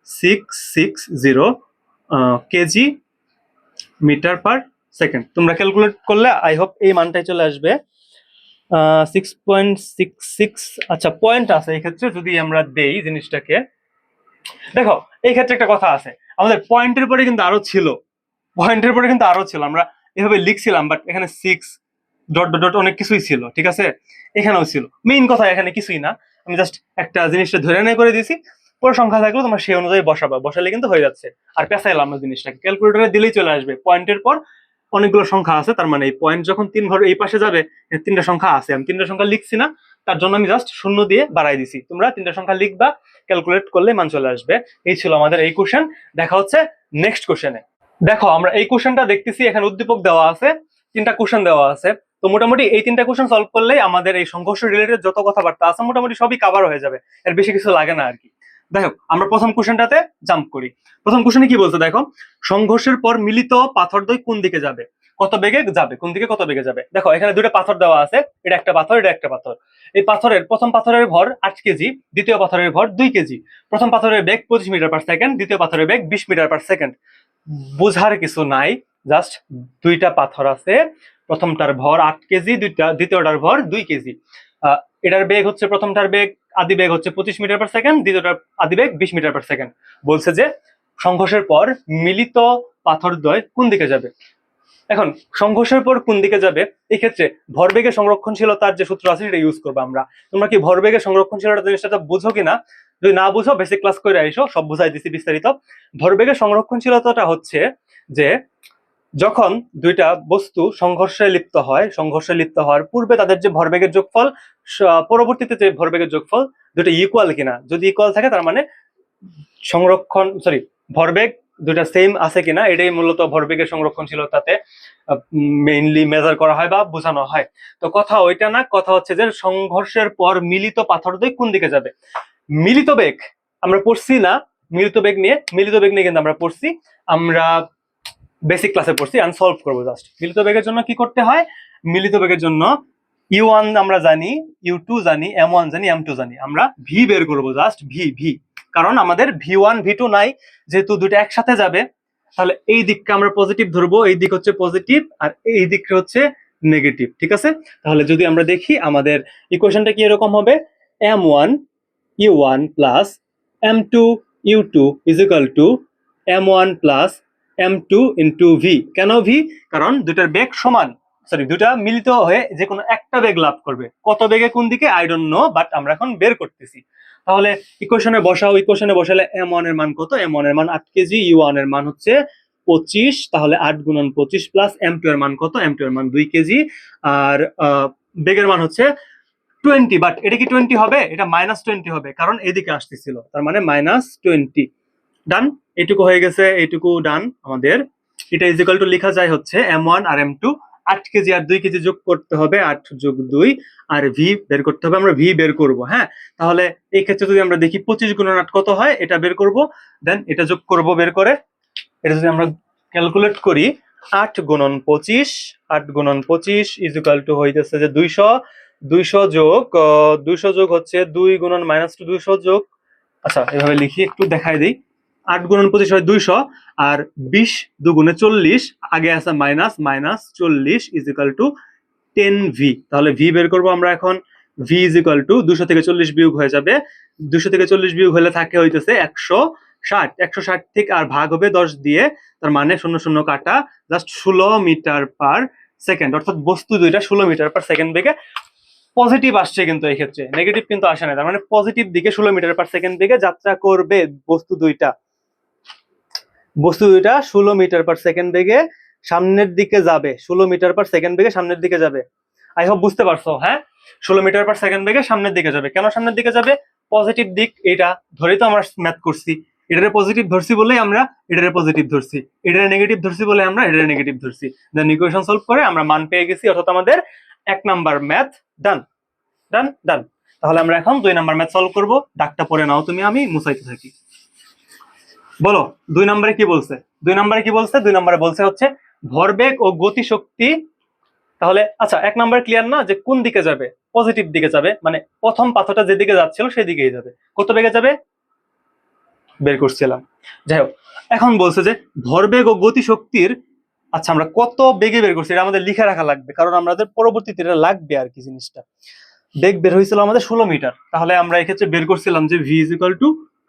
660 কেজি মিটার পার সেকেন্ড। তোমরা ক্যালকুলেট করলে আই হোপ এই মানটাই চলে আসবে 6.66। আচ্ছা পয়েন্ট আছে এই ক্ষেত্রে, যদি আমরা দেই জিনিসটাকে, দেখো এই ক্ষেত্রে একটা কথা আছে, আমাদের পয়েন্টের পরে কিন্তু আরো ছিল, পয়েন্টের পরে কিন্তু আরো ছিল, আমরা এভাবে লিখছিলাম, বাট এখানে 6 ডট ডট ডট অনেক কিছুই ছিল, ঠিক আছে, এখানেও ছিল। মেইন কথা এখানে কিছুই না, আমি জাস্ট একটা জিনিসটা ধরে নিয়ে করে দিয়েছি, পরে সংখ্যা থাকলে তোমরা সেই অনুযায়ী বসাবা, বসালে কিন্তু হয়ে যাচ্ছে। আর পেঁচাইলাম না জিনিসটাকে, ক্যালকুলেটরে দিলেই চলে আসবে। পয়েন্টের পর অনেকগুলো সংখ্যা আছে, তার মানে এই পয়েন্ট যখন 3 ঘর এই পাশে যাবে, 3টা সংখ্যা আছে, আমি 3টা সংখ্যা লিখছি না, তার জন্য আমি জাস্ট শূন্য দিয়ে বাড়াই দিছি। তোমরা 3টা সংখ্যা লিখবা, ক্যালকুলেট করলে মান চলে আসবে। এই ছিল আমাদের এই কোশ্চেন। দেখা হচ্ছে নেক্সট কোশ্চেনে। দেখো আমরা এই কোশ্চেনটা দেখতেছি, এখানে উদ্দীপক দেওয়া আছে, 3টা কোশ্চেন দেওয়া আছে। তো মোটামুটি এই 3টা কোশ্চেন সলভ করলেই আমাদের এই সংঘর্ষ রিলেটেড যত কথাবার্তা আছে মোটামুটি সবই কভার হয়ে যাবে, এর বেশি কিছু লাগে না আর কি। দেখো আমরা প্রথম কোশ্চেনটাতে জাম্প করি। প্রথম কোশ্চেনে কি বলছে দেখো, সংঘর্ষের পর মিলিত পাথরদ্বয় কোন দিকে যাবে, কত বেগে যাবে, কোন দিকে কত বেগে যাবে। দেখো এখানে দুটো পাথর দেওয়া আছে, এটা একটা পাথর, এটা একটা পাথর। এই পাথরের প্রথম পাথরের ভর 8 কেজি, দ্বিতীয় পাথরের ভর 2 কেজি। প্রথম পাথরের বেগ 25 মিটার পার সেকেন্ড, দ্বিতীয় পাথরের বেগ 20 মিটার পার সেকেন্ড। বোঝার কিছু নাই, জাস্ট দুইটা পাথর আছে, প্রথমটার ভর 8 কেজি, দ্বিতীয়টার ভর 2 কেজি। এটার বেগ হচ্ছে, প্রথমটার বেগ আদি বেগ হচ্ছে 25 মিটার পার সেকেন্ড, দ্বিতীয়টার আদি বেগ 20 মিটার পার সেকেন্ড। বলছে যে সংঘর্ষের পর মিলিত পাথরদ্বয় কোন দিকে যাবে। এখন সংঘর্ষের পর কোন দিকে যাবে, এই ক্ষেত্রে ভরবেগের সংরক্ষণশীলতার যে সূত্র আছে সেটা ইউজ করবো আমরা। তোমরা কি ভরবেগের সংরক্ষণশীলতা জিনিসটা বুঝো কিনা, যদি না বুঝো বেসিক ক্লাস করে আইসো, সব বুঝাই দিছি বিস্তারিত। ভরবেগের সংরক্ষণশীলতাটা হচ্ছে যে যখন দুইটা বস্তু সংঘর্ষে লিপ্ত হয়, সংঘর্ষে লিপ্ত হওয়ার পূর্বে তাদের যে ভরবেগের যোগফল, পরবর্তীতে যে ভরবেগের যোগফল দুটো ইকুয়াল কিনা, যদি ইকুয়াল থাকে তার মানে ভরবেগ দুটা সেম আছে কিনা, এটাই মূলত ভরবেগের সংরক্ষণশীলতাতে মেইনলি মেজার করা হয় বা বোঝানো হয়। তো কথা ওইটা না, কথা হচ্ছে যে সংঘর্ষের পর মিলিত পাথরদ্বয় কোন দিকে যাবে। মিলিত বেগ আমরা পড়ছি না, মিলিত বেগ নিয়ে কিন্তু আমরা পড়ছি, আমরা বেসিক ক্লাসে পড়ছি, আমি সলভ করবো জাস্ট। মিলিত বেগের জন্য কি করতে হয়, মিলিত বেগের জন্য u1 আমরা জানি, u2 জানি, m1 জানি, m2 জানি, আমরা ভি বের করবো জাস্ট, ভি। কারণ আমাদের v1 v2 নাই, যেহেতু দুটো একসাথে যাবে, তাহলে এই দিককে আমরা পজিটিভ ধরবো, এই দিক হচ্ছে পজিটিভ আর এই দিকটা হচ্ছে নেগেটিভ, ঠিক আছে। তাহলে যদি আমরা দেখি আমাদের ইকুয়েশনটা কি এরকম হবে, m1 u1 plus m2 u2 is equal two m1 plus m2 into V. কেন ভি, কারণ দুটার বেগ সমান, দুটা মিলিত হয়ে যে কোনো একটা বেগ লাভ করবে, কত বেগে কোন দিকে আই ডোন্ট নো, বাট আমরা এখন বের করতেছি। তাহলে ইকুয়েশনে বসাও, ইকুয়েশনে বসালে m1 এর মান কত, m1 এর মান 8 কেজি, u1 এর মান হচ্ছে 25, তাহলে 8 গুণন 25 প্লাস m2 এর মান কত, m2 এর মান 2 কেজি, আর বেগের মান হচ্ছে 20, বাট এটা কি 20 হবে, এটা -20 হবে, কারণ এদিকে আসতেছিল, তার মানে -20। ডান, এইটুকু হয়ে গেছে, এইটুকু ডান আমাদের। এটা ইজ ইকুয়াল টু লেখা যায় হচ্ছে m1 আর m2, 8 কেজি আর 2 কেজি যোগ করতে হবে, 8 যোগ 2, আর ভি বের করতে হবে, আমরা ভি বের করব। হ্যাঁ, তাহলে এই ক্ষেত্রে যদি আমরা দেখি 25 গুণন 8 কত হয়, এটা বের করব, দেন এটা যোগ করব, বের করে এটা যদি আমরা ক্যালকুলেট করি, 8 গুণন 25 ইজ ইকুয়াল টু হইতেছে যে 200 যোগ হচ্ছে 2 গুণন -2 200 যোগ, আচ্ছা এভাবে লিখি, একটু দেখাই দিই। 8 গুণন 25 হয় 200, আর 20 দুগুণে 40, আগে আছে -40 ইজ ইকুয়াল টু 10 ভি। তাহলে ভি বের করবো আমরা এখন, ভি ইজ ইকুয়াল টু 200 থেকে 40 বিয়োগ হয়ে যাবে, 200 থেকে 40 বিয়োগ হলে থাকে হইতেছে 160 থেকে আর ভাগ হবে 10 দিয়ে, তার মানে 0 0 কাটা, জাস্ট 16 মিটার পার সেকেন্ড, অর্থাৎ বস্তু দুইটা 16 মিটার পার সেকেন্ড বেগে, পজিটিভ আসছে কিন্তু এই ক্ষেত্রে, নেগেটিভ কিন্তু আসে না, তার মানে পজিটিভ দিকে 16 মিটার পার সেকেন্ড বেগে যাত্রা করবে বস্তু দুইটা 16 মিটার পার সেকেন্ড বেগে সামনের দিকে যাবে, 16 মিটার পার সেকেন্ড বেগে সামনের দিকে যাবে। আই হোপ বুঝতে পারছো, হ্যাঁ 16 মিটার পার সেকেন্ড বেগে সামনের দিকে যাবে। কেন সামনের দিকে যাবে, পজিটিভ দিক, এটা ধরেই তো আমরা ম্যাথ করছি, এটারে পজিটিভ ধরছি বলেই আমরা এটারে পজিটিভ ধরছি, এটারে নেগেটিভ ধরছি বলে আমরা এটারে নেগেটিভ ধরছি, দেন ইকুয়েশন সলভ করে আমরা মান পেয়ে গেছি, অর্থাৎ আমাদের 1 নাম্বার ম্যাথ ডান। তাহলে আমরা এখন 2 নাম্বার ম্যাথ সলভ করব, ডাকটা পড়ে নাও তুমি, আমি মুছাইতে থাকি। বলো 2 নম্বরে কি বলছে, 2 নম্বরে বলছে হচ্ছে ভরবেগ ও গতিশক্তি। তাহলে আচ্ছা 1 নাম্বার ক্লিয়ার না, যে কোন দিকে যাবে, পজিটিভ দিকে যাবে, মানে প্রথম পাথরটা যেদিকে যাচ্ছিল সেদিকেই যাবে, কত বেগে যাবে বের করছিলাম। যাই হোক, এখন বলছে যে ভরবেগ ও গতিশক্তির, আচ্ছা আমরা কত বেগে বের করছি এটা আমাদের লিখে রাখা লাগবে, কারণ আমাদের পরবর্তীতে এটা লাগবে আর কি জিনিসটা। বেগ বের হয়েছিল আমাদের 16 মিটার, তাহলে আমরা এক্ষেত্রে বের করছিলাম যে V is equal to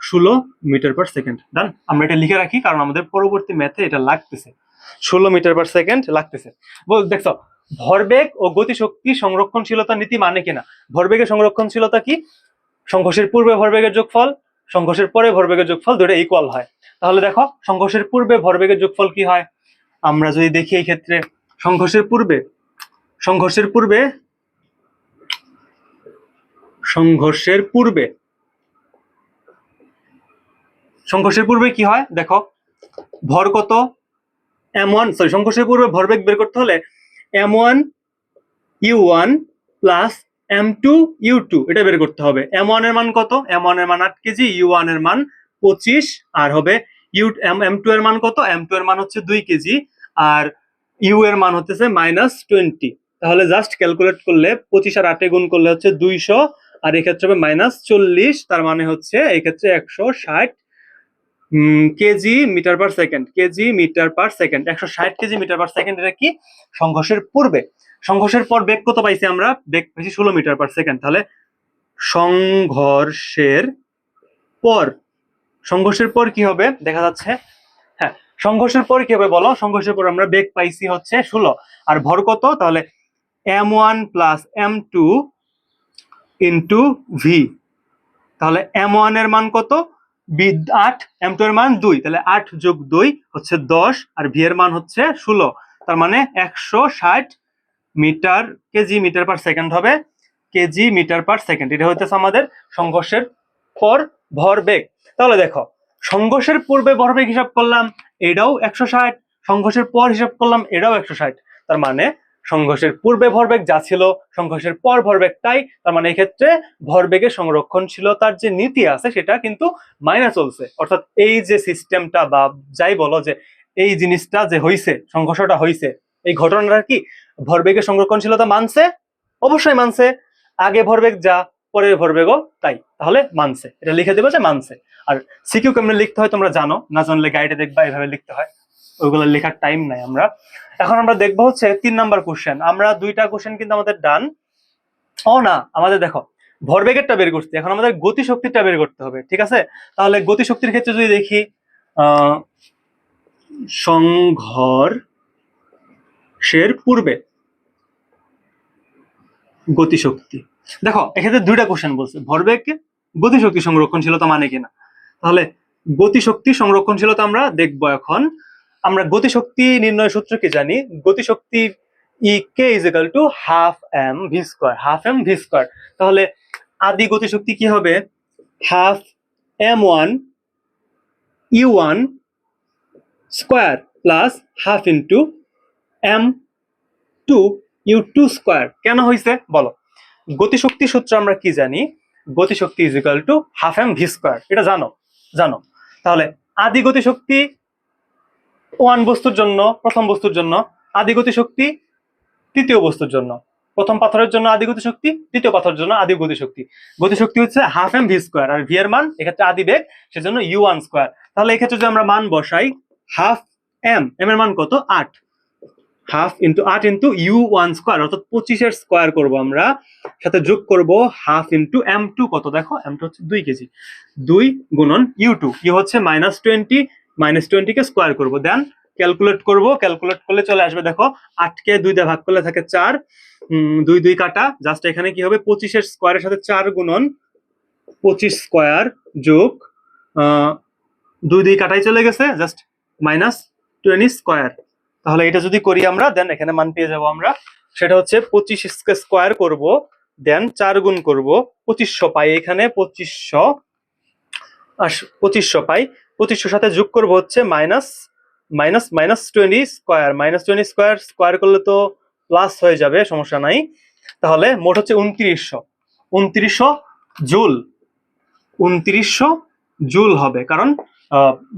16 metre per second. ডান, আমরা এটা লিখে রাখি, কারণ আমাদের পরবর্তী ম্যাথে এটা লাগতেছে, 16 মিটার পার সেকেন্ড লাগতেছে। দেখছো ভরবেগ ও গতিশক্তি সংরক্ষণশীলতা নীতি মানে কিনা, ভরবেগের সংরক্ষণশীলতা কি, সংঘর্ষের পূর্বে ভরবেগের যোগফল, সংঘর্ষের পরে ভরবেগের যোগফল দুটো ইকুয়াল হয়। তাহলে দেখো সংঘর্ষের পূর্বে ভরবেগের যোগফল কি হয়, আমরা যদি দেখি এই ক্ষেত্রে সংঘর্ষের পূর্বে সংঘর্ষের পূর্বে সংঘর্ষের পূর্বে সংঘর্ষের পূর্বে কি হয় দেখো, ভর কত m1, সরি সংঘর্ষের পূর্বে ভরবেগ বের করতে হলে m1 u1 plus m2 u2 এটা বের করতে হবে। m1 এর মান কত, m1 এর মান 8 কেজি, u1 এর মান 25, আর হবে m2 এর মান কত, m2 এর মান হচ্ছে 2 কেজি, আর u এর মান হচ্ছে -20। তাহলে জাস্ট ক্যালকুলেট করলে 25 আর 8 গুণ করলে হচ্ছে 200, আর এই ক্ষেত্রে হবে -40, তার মানে হচ্ছে এই ক্ষেত্রে 160 KG metre per second, KG metre per second, 160 KG metre per second. এটা কি সংঘর্ষের পূর্বে। সংঘর্ষের পর বেগ কত পাইছি আমরা, বেগ পাইছি 16 মিটার পার সেকেন্ড। তাহলে সংঘর্ষের পর, সংঘর্ষের পর কি হবে দেখা যাচ্ছে, হ্যাঁ সংঘর্ষের পর কি হবে বলো, সংঘর্ষের পর আমরা বেগ পাইছি হচ্ছে 16, আর ভর কত, তাহলে m1 plus m2 into V. তাহলে m1 এর মান কত, 8, m2 এর মান 2, তাহলে 8 যোগ 2 হচ্ছে 10, আর ভি এর মান হচ্ছে 16, তার মানে 160 metre, KG metre per second হবে, কেজি মিটার পার সেকেন্ড। এটা হচ্ছে আমাদের সংঘর্ষের পর ভরবেগ। তাহলে দেখো সংঘর্ষের পূর্বে ভরবেগ হিসাব করলাম এটাও 160, সংঘর্ষের পর হিসাব করলাম এটাও 160, তার মানে সংঘর্ষের পূর্বে ভরবেগ যা ছিল সংঘর্ষের পর ভরবেগ তাই। তার মানে এই ক্ষেত্রে ভরবেগের সংরক্ষণশীলতার যে নীতি আছে সেটা কিন্তু মাইনে চলছে, অর্থাৎ এই যে সিস্টেমটা বা যাই বলো যে এই জিনিসটা যে হইছে, সংঘর্ষটা হইছে, এই ঘটনাটা কি ভরবেগের সংরক্ষণশীলতা মানছে, অবশ্যই মানছে, আগে ভরবেগ যা পরের ভরবেগও তাই, তাহলে মানছে, এটা লিখে দেবো যে মানছে। আর সিকিউ কেমনে লিখতে হয় তোমরা জানো, না জানলে গাইডে দেখবা এইভাবে লিখতে হয়, ওইগুলো লেখার টাইম নাই আমরা। এখন আমরা দেখবো হচ্ছে 3 নাম্বার কোশ্চেন, আমরা 2টা কোশ্চেন কিন্তু আমাদের ডান। ও না, আমাদের দেখো ভরবেগেরটা বের করছি, এখন আমাদের গতিশক্তিটা বের করতে হবে, ঠিক আছে। তাহলে গতিশক্তির ক্ষেত্রে যদি দেখি সংঘর্ষের পূর্বে গতিশক্তি, দেখো এক্ষেত্রে 2টা কোশ্চেন বলছে, ভরবেগ গতিশক্তি সংরক্ষণশীলতা মানে কিনা। তাহলে গতিশক্তি সংরক্ষণশীলতা আমরা দেখবো এখন। আমরা গতিশক্তি নির্ণয় সূত্র কি জানি, গতিশক্তি K is equal to half M V square, half M V square. তাহলে আদি গতিশক্তি কি হবে, half m1 u1 square plus half into m2 u2 square. কেন হয়েছে বলো, গতিশক্তি সূত্র আমরা কি জানি, গতিশক্তি is equal to half M V square, এটা জানো জানো। তাহলে আদি গতিশক্তি 1 বস্তুর জন্য, প্রথম বস্তুর জন্য আদি গতিশক্তি, তৃতীয় বস্তুর জন্য, প্রথম পাথরের জন্য আদি গতিশক্তি, তৃতীয় পাথরের জন্য আদি গতিশক্তি। গতিশক্তি হচ্ছে হাফ এম ভি স্কোয়ার, আর ভি এর মান এক্ষেত্রে আদি বেগ, সেজন্য u1 স্কোয়ার। তাহলে এক্ষেত্রে যদি আমরা মান বসাই, হাফ এম এর মান কত 8, half into 8 into u1 square, অর্থাৎ 25 এর স্কোয়ার করবো আমরা, সাথে যোগ করব হাফ ইন্টু m2 কত, দেখো m2 হচ্ছে 2 কেজি, 2 গুণন u2, ইউ হচ্ছে -20, -20 কে স্কোয়ার করবো, দেন ক্যালকুলেট করব, ক্যালকুলেট করলে চলে আসবে দেখো 8 কে 2 দিয়ে ভাগ করলে থাকে 4, 2 2 কাটা, জাস্ট এখানে কি হবে 25 এর স্কোয়ারের সাথে 4 গুণন 25 স্কোয়ার যোগ 2 2 কাটাই চলে গেছে, জাস্ট -20 স্কোয়ার। তাহলে এটা যদি করি আমরা, দেন এখানে মান পেয়ে যাব আমরা, সেটা হচ্ছে 25 স্কোয়ার করব, দেন 4 গুণ করব 2500 পাই, এখানে 2500 পাই, 2500 সাথে যোগ করব হচ্ছে -20 স্কোয়ার, -20 স্কোয়ার স্কোয়ার করলে তো প্লাস হয়ে যাবে, সমস্যা নাই। তাহলে মোট হচ্ছে 2900 জুল, 2900 জুল হবে, কারণ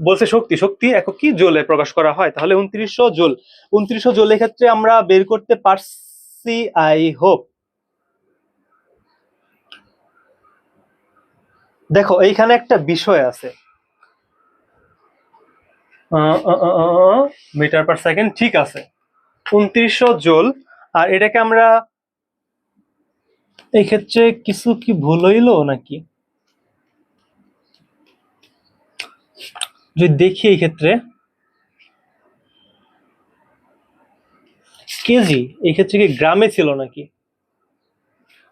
বলছে শক্তি, শক্তি একক কি জুলে প্রকাশ করা হয়। তাহলে 2900 জুল, 2900 জুল ক্ষেত্রে আমরা বের করতে পারছি, আই হোপ। দেখো এইখানে একটা বিষয় আছে, মিটার পার সেকেন্ড, ঠিক আছে 2900 জুল, আর এটাকে আমরা এই ক্ষেত্রে কিছু কি ভুল হইলো নাকি, যদি দেখি এই ক্ষেত্রে কেজি, এই ক্ষেত্রে কি গ্রামে ছিল নাকি,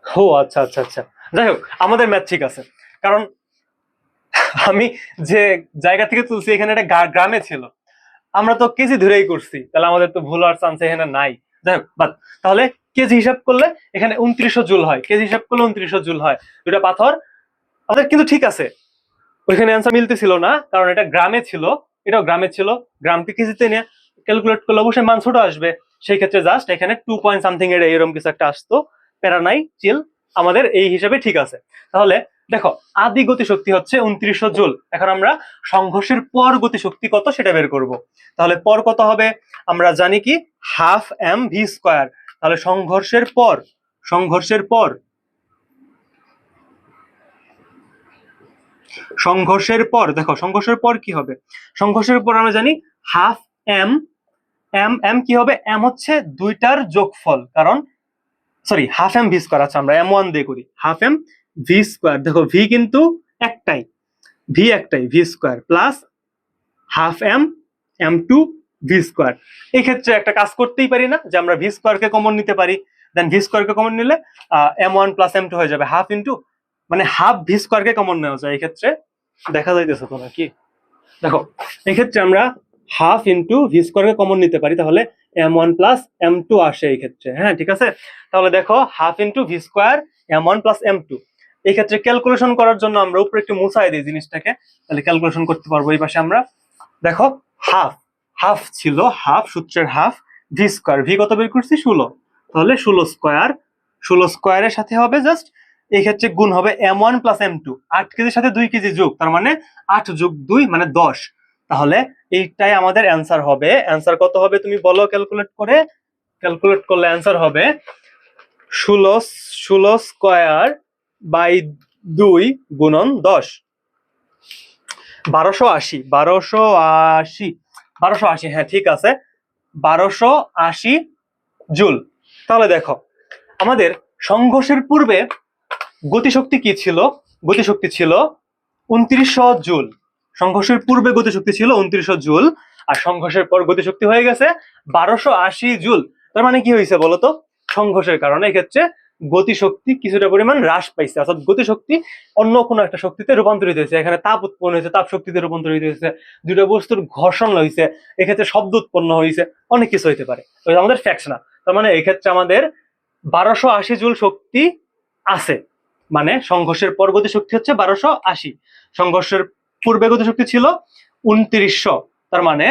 ও আচ্ছা আচ্ছা আচ্ছা, যাই হোক, আমাদের ম্যাথ ঠিক আছে, কারণ আমি যে জায়গা থেকে তুলছি এখানে একটা গ্রামে ছিল, আমরা তো কেজি ধরেই করছি, তাহলে আমাদের তো ভুল হওয়ার চান্স এখানে নাই। যাই হোক, বাদ। তাহলে কেজি হিসাব করলে এখানে 2900 জুল হয়, কেজি হিসাব করলে 2900 জুল হয় দুটা পাথর আমাদের, কিন্তু ঠিক আছে। ওইখানে অ্যান্সার মিলতেছিল না, কারণ এটা গ্রামে ছিল, এটাও গ্রামে ছিল, গ্রামকে কেজিতে নিয়ে ক্যালকুলেট করলে অবশ্যই মান ছোট আসবে। সেই ক্ষেত্রে জাস্ট এখানে 2 পয়েন্ট সামথিং এর এরকম কিছু একটা আসতো, প্যারা নাই, চিল, আমাদের এই হিসাবে ঠিক আছে। তাহলে দেখো, আদি গতিশক্তি হচ্ছে 2900 জুল। এখন আমরা সংঘর্ষের পর গতিশক্তি কত সেটা বের করব। তাহলে পর কত হবে, আমরা জানি কি, হাফ এম ভি স্কোয়ার। তাহলে সংঘর্ষের পর, সংঘর্ষের পর, সংঘর্ষের পর, দেখো সংঘর্ষের পর কি হবে, সংঘর্ষের পর আমরা জানি হাফ এম, এম এম কি হবে, এম হচ্ছে দুইটার যোগফল, কারণ sorry half M V square, আচ্ছা আমরা এম ওয়ান দিয়ে করি, হাফ এম ভি স্কোয়ার, দেখো ভি কিন্তু একটাই, ভি একটাই, V square plus half M M two V square. এই ক্ষেত্রে একটা কাজ করতেই পারি না, যে আমরা ভি স্কোয়ারকে কমন নিতে পারি, দেন ভি স্কোয়ারকে কমন নিলে M one plus M two হয়ে যাবে, হাফ ইন্টু, মানে হাফ ভি স্কোয়ারকে কমন নেওয়া যায়। এই ক্ষেত্রে দেখা যাইতেছে তো নাকি, দেখো এই ক্ষেত্রে আমরা হাফ ইন্টু ভি স্কোয়ারকে কমন নিতে পারি, তাহলে M one plus M two আসে এই ক্ষেত্রে। হ্যাঁ ঠিক আছে, তাহলে দেখো half into V square M one plus M two. এই ক্ষেত্রে ক্যালকুলেশন করার জন্য আমরা উপরে একটু মুছাই দিই জিনিসটাকে, তাহলে ক্যালকুলেশন করতে পারবো। এই পাশে আমরা দেখো হাফ, হাফ ছিল, হাফ সূত্রের হাফ, ভি স্কোয়ার, ভি কত বের করছি 16, তাহলে 16 স্কোয়ার, 16 স্কোয়ারের সাথে হবে জাস্ট এই ক্ষেত্রে গুণ হবে M one plus M two, 8 কেজির সাথে 2 কেজি যোগ, তার মানে 8 যোগ 2 মানে 10। তাহলে এইটাই আমাদের অ্যান্সার হবে। অ্যান্সার কত হবে তুমি বলো ক্যালকুলেট করে, ক্যালকুলেট করলে অ্যান্সার হবে 16, 16 স্কোয়ার বাই 2 গুণন 10, 1280, 1280, 1280, হ্যাঁ ঠিক আছে, 1280 জুল। তাহলে দেখো আমাদের সংঘর্ষের পূর্বে গতিশক্তি কি ছিল, গতিশক্তি ছিল 2900 জুল, সংঘর্ষের পূর্বে গতিশক্তি ছিল 2900 জুল, আর সংঘর্ষের পর গতিশক্তি হয়ে গেছে 1280 জুল। তার মানে কি হয়েছে বলতো, সংঘর্ষের কারণে এক্ষেত্রে গতিশক্তি কিছুটা পরিমাণ হ্রাস পাইছে, অর্থাৎ গতিশক্তি অন্য কোনো একটা শক্তিতে রূপান্তরিত হয়েছে। এখানে তাপ উৎপন্ন হয়েছে, তাপ শক্তিতে রূপান্তরিত হয়েছে, দুটো বস্তুর ঘর্ষণ হয়েছে, এক্ষেত্রে শব্দ উৎপন্ন হয়েছে, অনেক কিছু হইতে পারে, আমাদের ফ্যাক্টস না। তার মানে এক্ষেত্রে আমাদের 1280 জুল শক্তি আছে, মানে সংঘর্ষের পর গতিশক্তি হচ্ছে 1280, সংঘর্ষের পূর্বে গতিশক্তি ছিল 2900। তার মানে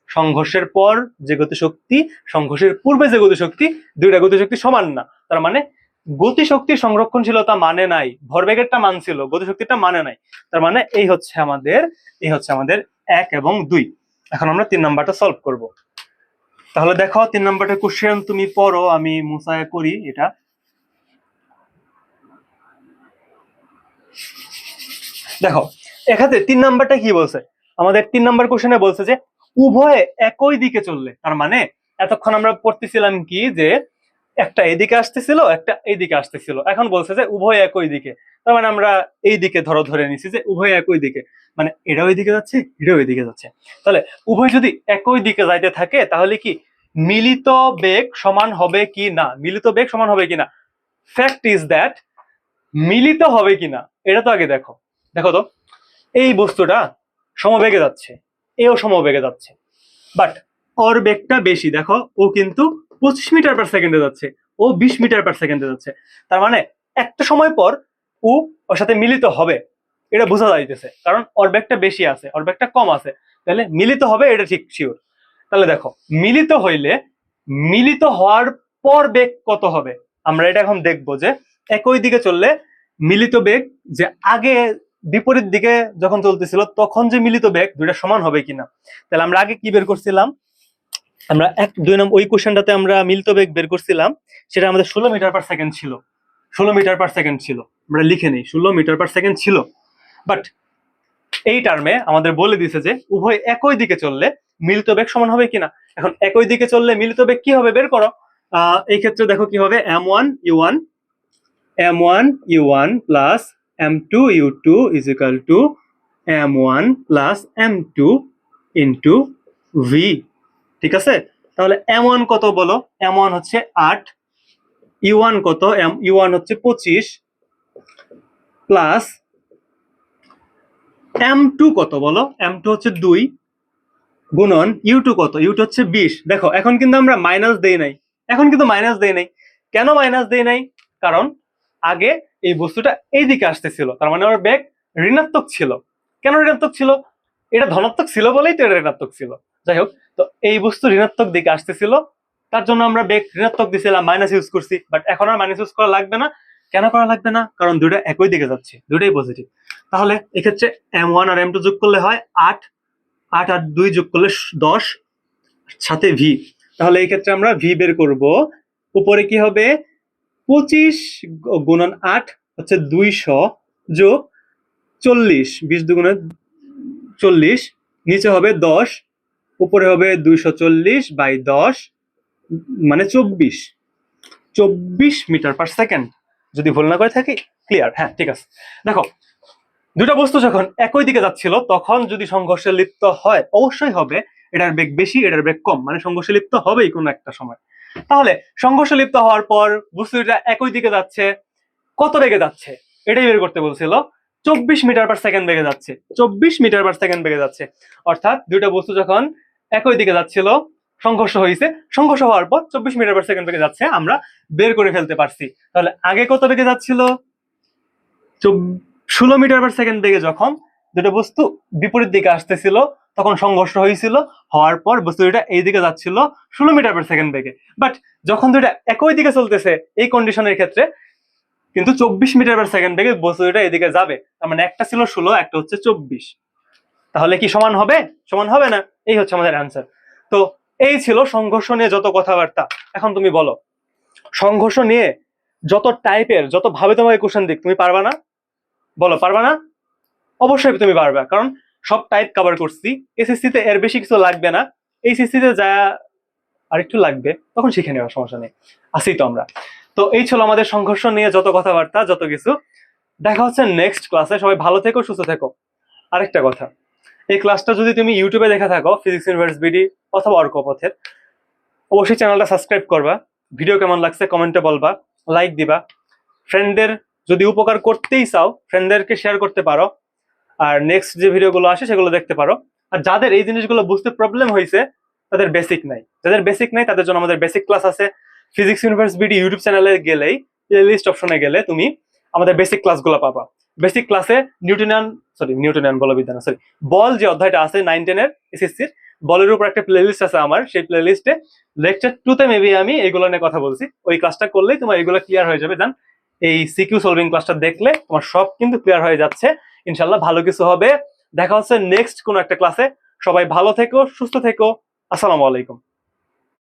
সংঘর্ষের পর যে গতিশক্তি, সংঘর্ষের পূর্বে যে গতিশক্তি, দুইটা গতিশক্তি সমান না। তার মানে গতিশক্তি সংরক্ষণশীলতা মানে নাই, ভরবেগেরটা মান ছিল, গতিশক্তিটা মানে নাই। তার মানে এই হচ্ছে আমাদের, এই হচ্ছে আমাদের 1 এবং 2। এখন আমরা 3 নাম্বারটা সলভ করব। তাহলে দেখো 3 নাম্বারটা কোশ্চেন তুমি পড়ো, আমি মুসায়া করি এটা। দেখো এখানে 3 নাম্বারটা কি বলছে, আমাদের 3 নাম্বার কোশ্চেনে বলছে যে উভয়ে একই দিকে চললে। তার মানে এতক্ষণ আমরা পড়তেছিলাম কি, যে একটা এদিকে আসতেছিল, একটা এইদিকে আসতেছিল, এখন বলছে যে উভয় একই দিকে। তার মানে আমরা এই দিকে ধরে নিছি যে উভয় একই দিকে, মানে এটাও ওইদিকে যাচ্ছে, এটাও ওইদিকে যাচ্ছে। তাহলে উভয় যদি একই দিকে যাইতে থাকে, তাহলে কি মিলিত বেগ সমান হবে কি না, মিলিত বেগ সমান হবে কিনা, ফ্যাক্ট ইজ দ্যাট মিলিত হবে কিনা এটা তো আগে দেখো। দেখো তো এই বস্তুটা সমবেগে যাচ্ছে, এও সমবেগে যাচ্ছে, বাট ওর বেগটা বেশি, দেখো ও কিন্তু 25 মিটার পার সেকেন্ডে যাচ্ছে, ও 20 মিটার পার সেকেন্ডে যাচ্ছে। তার মানে একটা সময় পর ও ওর সাথে মিলিত হবে, এটা বোঝা যাইতেছে, কারণ ওর বেগটা বেশি আছে, ওর বেগটা কম আছে, তাহলে মিলিত হবে এটা ঠিক শিওর। তাহলে দেখো মিলিত হইলে, মিলিত হওয়ার পর বেগ কত হবে, আমরা এটা এখন দেখবো যে একই দিকে চললে মিলিত বেগ, যে আগে বিপরীত দিকে যখন চলতেছিল তখন যে মিলিত বেগ দুইটা সমান হবে কিনা। তাহলে আমরা আগে কি বের করছিলাম, আমরা 1, 2 নম্বর ওই কোশ্চেনটাতে আমরা মিলিত বেগ বের করছিলাম, সেটা আমাদের 16 মিটার পার সেকেন্ড ছিল, 16 মিটার পার সেকেন্ড ছিল, আমরা লিখে নেই 16 মিটার পার সেকেন্ড ছিল। বাট এই টার্মে আমাদের বলে দিছে যে উভয় একই দিকে চললে মিলিত বেগ সমান হবে কিনা। এখন একই দিকে চললে মিলিত বেগ কি হবে বের করো। এই ক্ষেত্রে দেখো কি হবে, m1u1, m1u1 plus m2u2 is equal two m1 plus m2 into v। ঠিক আছে, তাহলে m1 কত বলো, m1 হচ্ছে 8, u1 কত, u1 হচ্ছে 25, প্লাস m2 কত বলো, m2 হচ্ছে 2 গুণন u2 কত, u2 হচ্ছে 20। দেখো এখন কিন্তু আমরা মাইনাস দেই নাই, এখন কিন্তু মাইনাস দেই নাই। কেন মাইনাস দেই নাই? কারণ আগে এই বস্তুটা এইদিকে আসতেছিল, তার মানে আমার বেগ ঋণাত্মক ছিল। কেন ঋণাত্মক ছিল? এটা ধনাত্মক ছিল বলেই তো এটা ঋণাত্মক ছিল। যাই হোক, তো এই বস্তু ঋণাত্মক দিকে আসতেছিল, তার জন্য আমরা বেগ ঋণাত্মক দিছিলাম, মাইনাস ইউজ করছি। বাট এখন আর মাইনাস ইউজ করা লাগবে না। কেন করা লাগবে না? কারণ দুটো একই দিকে যাচ্ছে, দুটোই পজিটিভ। তাহলে এক্ষেত্রে m1 আর m2 যোগ করলে হয় 8, 8 আর 2 যোগ করলে 10, সাথে ভি। তাহলে এই ক্ষেত্রে আমরা ভি বের করব। উপরে কি হবে? 25 গুণন 8 হচ্ছে 200 যোগ 40, 20 দুগুণে 40, নিচে হবে 10, উপরে হবে 240 বাই 10, মানে 24 মিটার পার সেকেন্ড, যদি ভুল না করে থাকি। ক্লিয়ার? হ্যাঁ, ঠিক আছে। দেখো, দুটা বস্তু যখন একই দিকে যাচ্ছিল তখন যদি সংঘর্ষে লিপ্ত হয়, অবশ্যই হবে এটার বেগ বেশি, এটার বেগ কম, মানে সংঘর্ষে লিপ্ত হবেই কোনো একটা সময়। তাহলে সংঘর্ষে লিপ্ত হওয়ার পর বস্তুটা একই দিকে যাচ্ছে, কত বেগে যাচ্ছে এটাই বের করতে বলছিল। 24 মিটার পার সেকেন্ড বেগে যাচ্ছে, 24 মিটার পার সেকেন্ড বেগে যাচ্ছে। অর্থাৎ দুইটা বস্তু যখন একই দিকে যাচ্ছিল, সংঘর্ষ হয়েছে, সংঘর্ষ হওয়ার পর 24 মিটার পার সেকেন্ড বেগে যাচ্ছে, আমরা বের করে ফেলতে পারছি। তাহলে আগে কত বেগে যাচ্ছিল? 16 মিটার পার সেকেন্ড বেগে যখন দুটো বস্তু বিপরীত দিকে আসতেছিল তখন সংঘর্ষ হয়েছিল, হওয়ার পর বস্তু দুটা এই দিকে যাচ্ছিল 16 মিটার পার সেকেন্ড বেগে। বাট যখন দুটা একই দিকে চলতেছে এই কন্ডিশনের ক্ষেত্রে কিন্তু 24 মিটার পার সেকেন্ড বেগে বস্তু দুটা এদিকে যাবে। তার মানে একটা ছিল 16, একটা হচ্ছে 24। তাহলে কি সমান হবে? সমান হবে না। এই হচ্ছে আমাদের অ্যান্সার। তো এই ছিল সংঘর্ষ নিয়ে যত কথাবার্তা। এখন তুমি বলো, সংঘর্ষ নিয়ে যত টাইপের, যত ভাবে তোমাকে কোশ্চেন দিক, তুমি পারবা না? বলো, পারবা না? অবশ্যই তুমি পারবে, কারণ সব টাইপ কভার করছি। এসএসসি তে এর বেশি কিছু লাগবে না, এইচএসসি তে যা আরেকটু লাগবে তখন শিখে নেওয়ার সমস্যা নেই, আসি তো আমরা। তো এই ছিল আমাদের সংঘর্ষ নিয়ে যত কথাবার্তা, যত কিছু। দেখা হচ্ছে নেক্সট ক্লাসে। সবাই ভালো থেকো, সুস্থ থেকো। আরেকটা কথা, এই ক্লাসটা যদি তুমি ইউটিউবে দেখে থাকো, ফিজিক্স ইউনিভার্স বিডি অথবা অর্কপথের, অবশ্যই চ্যানেলটা সাবস্ক্রাইব করবা। ভিডিও কেমন লাগছে কমেন্টে বলবা, লাইক দিবা। ফ্রেন্ডদের যদি উপকার করতেই চাও, ফ্রেন্ডদেরকে শেয়ার করতে পারো। আর নেক্সট যে ভিডিওগুলো আসে সেগুলো দেখতে পারো। আর যাদের এই জিনিসগুলো বুঝতে প্রবলেম হয়েছে, তাদের বেসিক নাই, যাদের বেসিক নাই তাদের জন্য আমাদের বেসিক ক্লাস আছে। ফিজিক্স ইউনিভার্স বিডি ইউটিউব চ্যানেলে গেলেই প্লেলিস্ট অপশনে গেলে তুমি আমাদের বেসিক ক্লাসগুলো পাবা। বেসিক ক্লাসে নিউটনিয়ান বলবিজ্ঞান, বল যে অধ্যায়টা আছে 9-10 এর এসএসসির, বলের উপর একটা প্লেলিস্ট আছে আমার। সেই প্লেলিস্টে লেকচার 2 তে মেবি আমি এগুলো নিয়ে কথা বলছি। ওই ক্লাসটা করলেই তোমার এগুলো ক্লিয়ার হয়ে যাবে। জান, এই সিকিউ সলভিং ক্লাসটা দেখলে তোমার সব কিন্তু ক্লিয়ার হয়ে যাচ্ছে। ইনশাল্লাহ ভালো কিছু হবে। দেখা হচ্ছে নেক্সট কোনো একটা ক্লাসে। সবাই ভালো থেকো, সুস্থ থেকো। আসসালামু আলাইকুম।